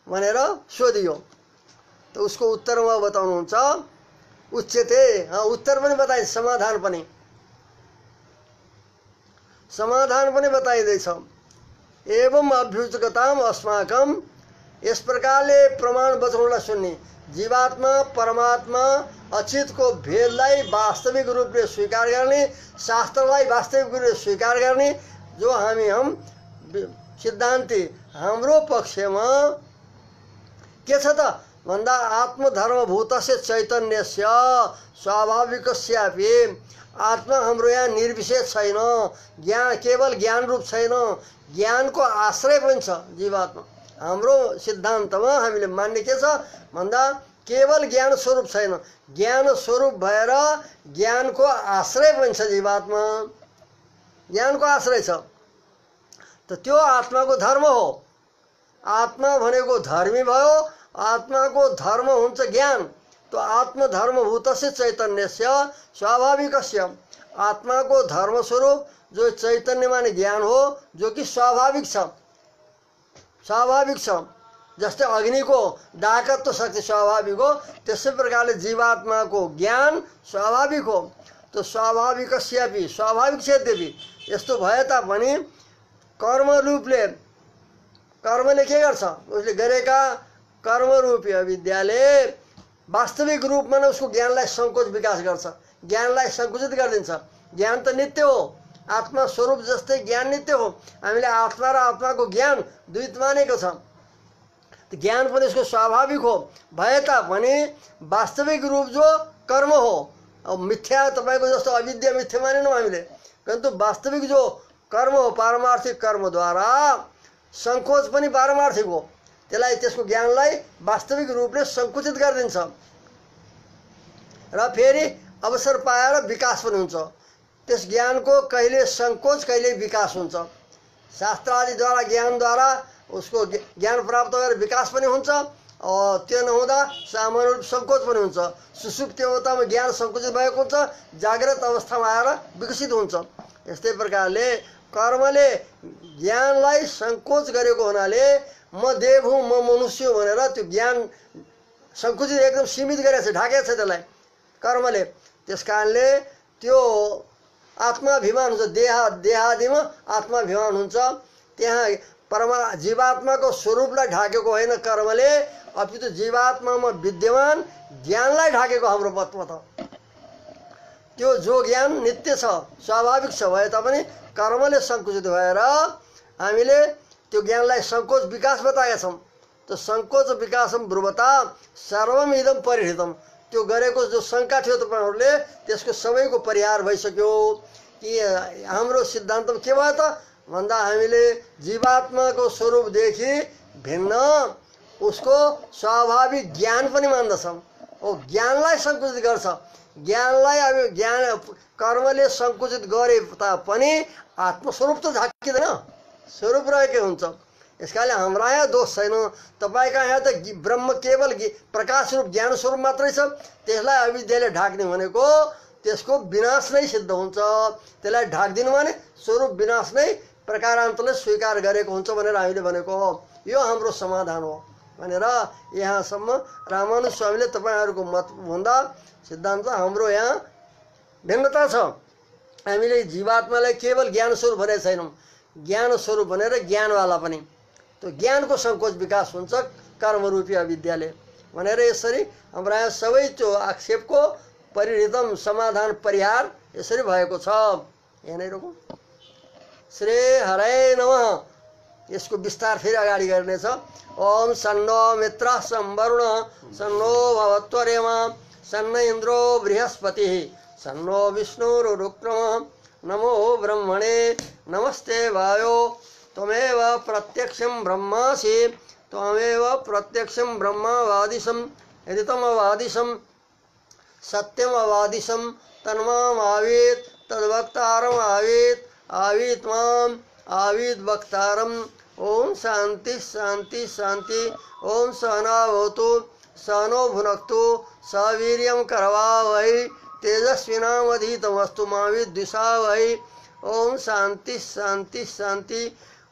भनेर सोधियो। त उसको उत्तरमा बताउनुहुन्छ उच्यते, उत्तर पनि बताइन्छ, समाधान पनि बताइँदैछ। एवं अभ्युचकताम अस्माकम, इस प्रकारले प्रमाण वचनलाई सुन्ने, जीवात्मा परमात्मा अचितको भेदलाई वास्तविक रूपले स्वीकार गर्ने, शास्त्रलाई वास्तविक रूपले स्वीकार गर्ने जो हम सिद्धान्ती हाम्रो पक्षमा के छ त भन्दा आत्मधर्मभूतस्य चैतन्यस्य स्वाभाविकस्यापि, आत्मा हाम्रो यहाँ निर्विशेष छैन, ज्ञान केवल ज्ञान रूप छैन, ज्ञानको आश्रय पनि छ जीवात्मा। हाम्रो सिद्धान्तमा हामीले मान्ने के छ भन्दा केवल ज्ञान स्वरूप छैन, ज्ञान स्वरूप भएर ज्ञानको आश्रय पनि छ जीवात्मा, ज्ञानको आश्रय छ। त त्यो आत्माको धर्म हो। आत्मा भनेको धर्मी भयो, आत्माको धर्म हुन्छ ज्ञान। तो आत्मधर्मभूतस्य चैतन्यस्य स्वाभाविकस्य, आत्माको धर्म स्वरूप जो चैतन्य माने ज्ञान हो, जो कि स्वाभाविक छ, स्वाभाविक छ। जस्तै अग्निको डाकत्व शक्ति स्वाभाविक हो, त्यसै प्रकारले जीवात्माको ज्ञान स्वाभाविक हो। तो स्वाभाविकस्यापि, स्वाभाविक छ यद्यपि, यस्तो भए तापनि कर्म रूपले, कर्मले के गर्छ, उसले गरेका कर्म रूपी अविद्याले वास्तविक रूपमा नै उसको ज्ञानलाई सङ्कोच विकास गर्छ, ज्ञानलाई सङ्कुचित गरिदिन्छ। ज्ञान त नित्य हो, आत्मा स्वरूप जस्तै ज्ञान नित्य हो। हामीले आत्मा र आत्माको ज्ञान द्वैत मानेको छ। ज्ञान पनि उसको स्वाभाविक हो भए तापनि वास्तविक रूप जो कर्म हो, अब मिथ्या तपाईँको जस्तो अविद्या मिथ्या मानेनौँ हामीले, परन्तु वास्तविक जो कर्म हो पारमार्थिक कर्मद्वारा सङ्कोच पनि पारमार्थिक हो, त्यसलाई त्यसको ज्ञानलाई वास्तविक रूपले सङ्कुचित गरिदिन्छ र फेरि अवसर पाएर विकास पनि हुन्छ। त्यस ज्ञानको कहिले सङ्कोच कहिले विकास हुन्छ। शास्त्र आदिद्वारा ज्ञानद्वारा उसको ज्ञान प्राप्त गरेर विकास पनि हुन्छ त्यो नहुँदा सामान्य रूप सङ्कोच पनि हुन्छ। सुसुप्ति अवस्थामा ज्ञान सङ्कुचित भएको हुन्छ, जागृत अवस्थामा आएर विकसित हुन्छ। यस्तै प्रकारले कर्मले ज्ञानलाई सङ्कोच गरेको हुनाले म देव हुँ, म मनुष्य हुँ भनेर त्यो ज्ञान सङ्कुचित एकदम सीमित गरेको छ, ढाकेको छ त्यसलाई कर्मले। त्यस कारणले त्यो आत्माभिमान हुन्छ, देहादिमा आत्माभिमान हुन्छ। त्यहाँ जीवात्माको स्वरूपलाई ढाकेको होइन कर्मले, अपितु जीवात्मामा विद्यमान ज्ञानलाई ढाकेको हाम्रो तत्त्व त। त्यो जो ज्ञान नित्य छ, स्वाभाविक छ भए तापनि कर्मले सङ्कुचित भएर हामीले त्यो ज्ञानलाई सङ्कोच विकास बताएका छौँ। त्यो सङ्कोच विकासम ब्रुवता सर्वम इदम परिहृतम, त्यो गरेको जो शङ्का थियो तपाईँहरूले त्यसको सबैको परिहार भइसक्यो। कि हाम्रो सिद्धान्तमा के भयो त भन्दा हामीले जीवात्माको स्वरूपदेखि भिन्न उसको स्वाभाविक ज्ञान पनि मान्दछौँ। ओ ज्ञानलाई सङ्कुचित गर्छ, ज्ञानलाई अब ज्ञान कर्मले सङ्कुचित गरे तापनि आत्मस्वरूप त झाकिँदैन, स्वरूप रहेकै हुन्छ। यसकारणले हाम्रा यहाँ दोष छैन। तपाईँका यहाँ त ब्रह्म केवल प्रकाश रूप ज्ञान स्वरूप मात्रै छ, त्यसलाई अविद्याले ढाक्ने भनेको त्यसको विनाश नै सिद्ध हुन्छ। त्यसलाई ढाकिदिनु भने स्वरूप विनाश नै प्रकारान्तले स्वीकार गरेको हुन्छ भनेर हामीले भनेको हो। यो हाम्रो समाधान हो भनेर यहाँसम्म रामानुज स्वामीले तपाईँहरूको मतभन्दा सिद्धान्त हाम्रो यहाँ भिन्नता छ। हामीले जीवात्मालाई केवल ज्ञान स्वरूप भनेको छैनौँ, ज्ञान स्वरूप भनेर ज्ञानवाला पनि। त्यो ज्ञानको सङ्कोच विकास हुन्छ कर्मरूपी अविद्याले भनेर यसरी हाम्रा यहाँ सबै त्यो आक्षेपको परिहृतम समाधान परिहार यसरी भएको छ। यहाँ नै रोकौँ। श्री हरे नमः। यसको विस्तार फेरि अगाडि गर्नेछ। ओम सन्नो मित्र संवरुण सन्नो भवत्वरेमा सन्न इन्द्रो बृहस्पतिः सन्नो विष्णुरुक्रम नमो ब्रह्मणे नमस्ते वायो त्वमेव प्रत्यक्षं ब्रह्मासि त्वमेव प्रत्यक्षं ब्रह्मवादिशं ऋतमवादिशं सत्यमवादिशं तन्माम् आवीत् तद्वक्तारम् आवीत् आवीत् माम् आवीत् वक्तारम्। ओम शांति शांति शांति। ओम सहना भवतु सहनो भुनक्तु सवीर्यं करवावहै तेजस्विनावधीतमस्तु मा विद्विषावहै। ओम शांति शांति शांति।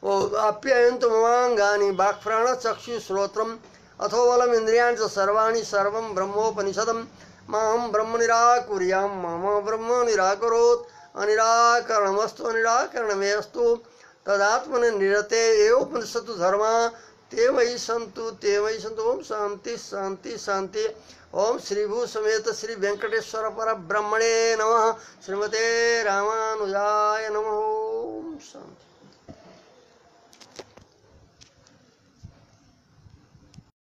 आप्यायन्तु ममाङ्गानि वाक्प्राणचक्षुश्रोत्रम् अथो बलम् इन्द्रियाणि च सर्वाणि सर्वं ब्रह्मोपनिषदम्। मां ब्रह्म निराकुर्यां मम ब्रह्म निराकरोत्। अनिराकरणमस्तु अनिराकरणमेस्तु तदात्मने निरते एव उपनिषत्तु धर्मा ते मयि सन्तु ते मयि सन्तु। ओम शांति शांति शांति। ओम श्रीभू समेत श्री वेंकटेश्वर परब्रह्मणे नमः। श्रीमते रामानुजाय नमः। ओम शांति।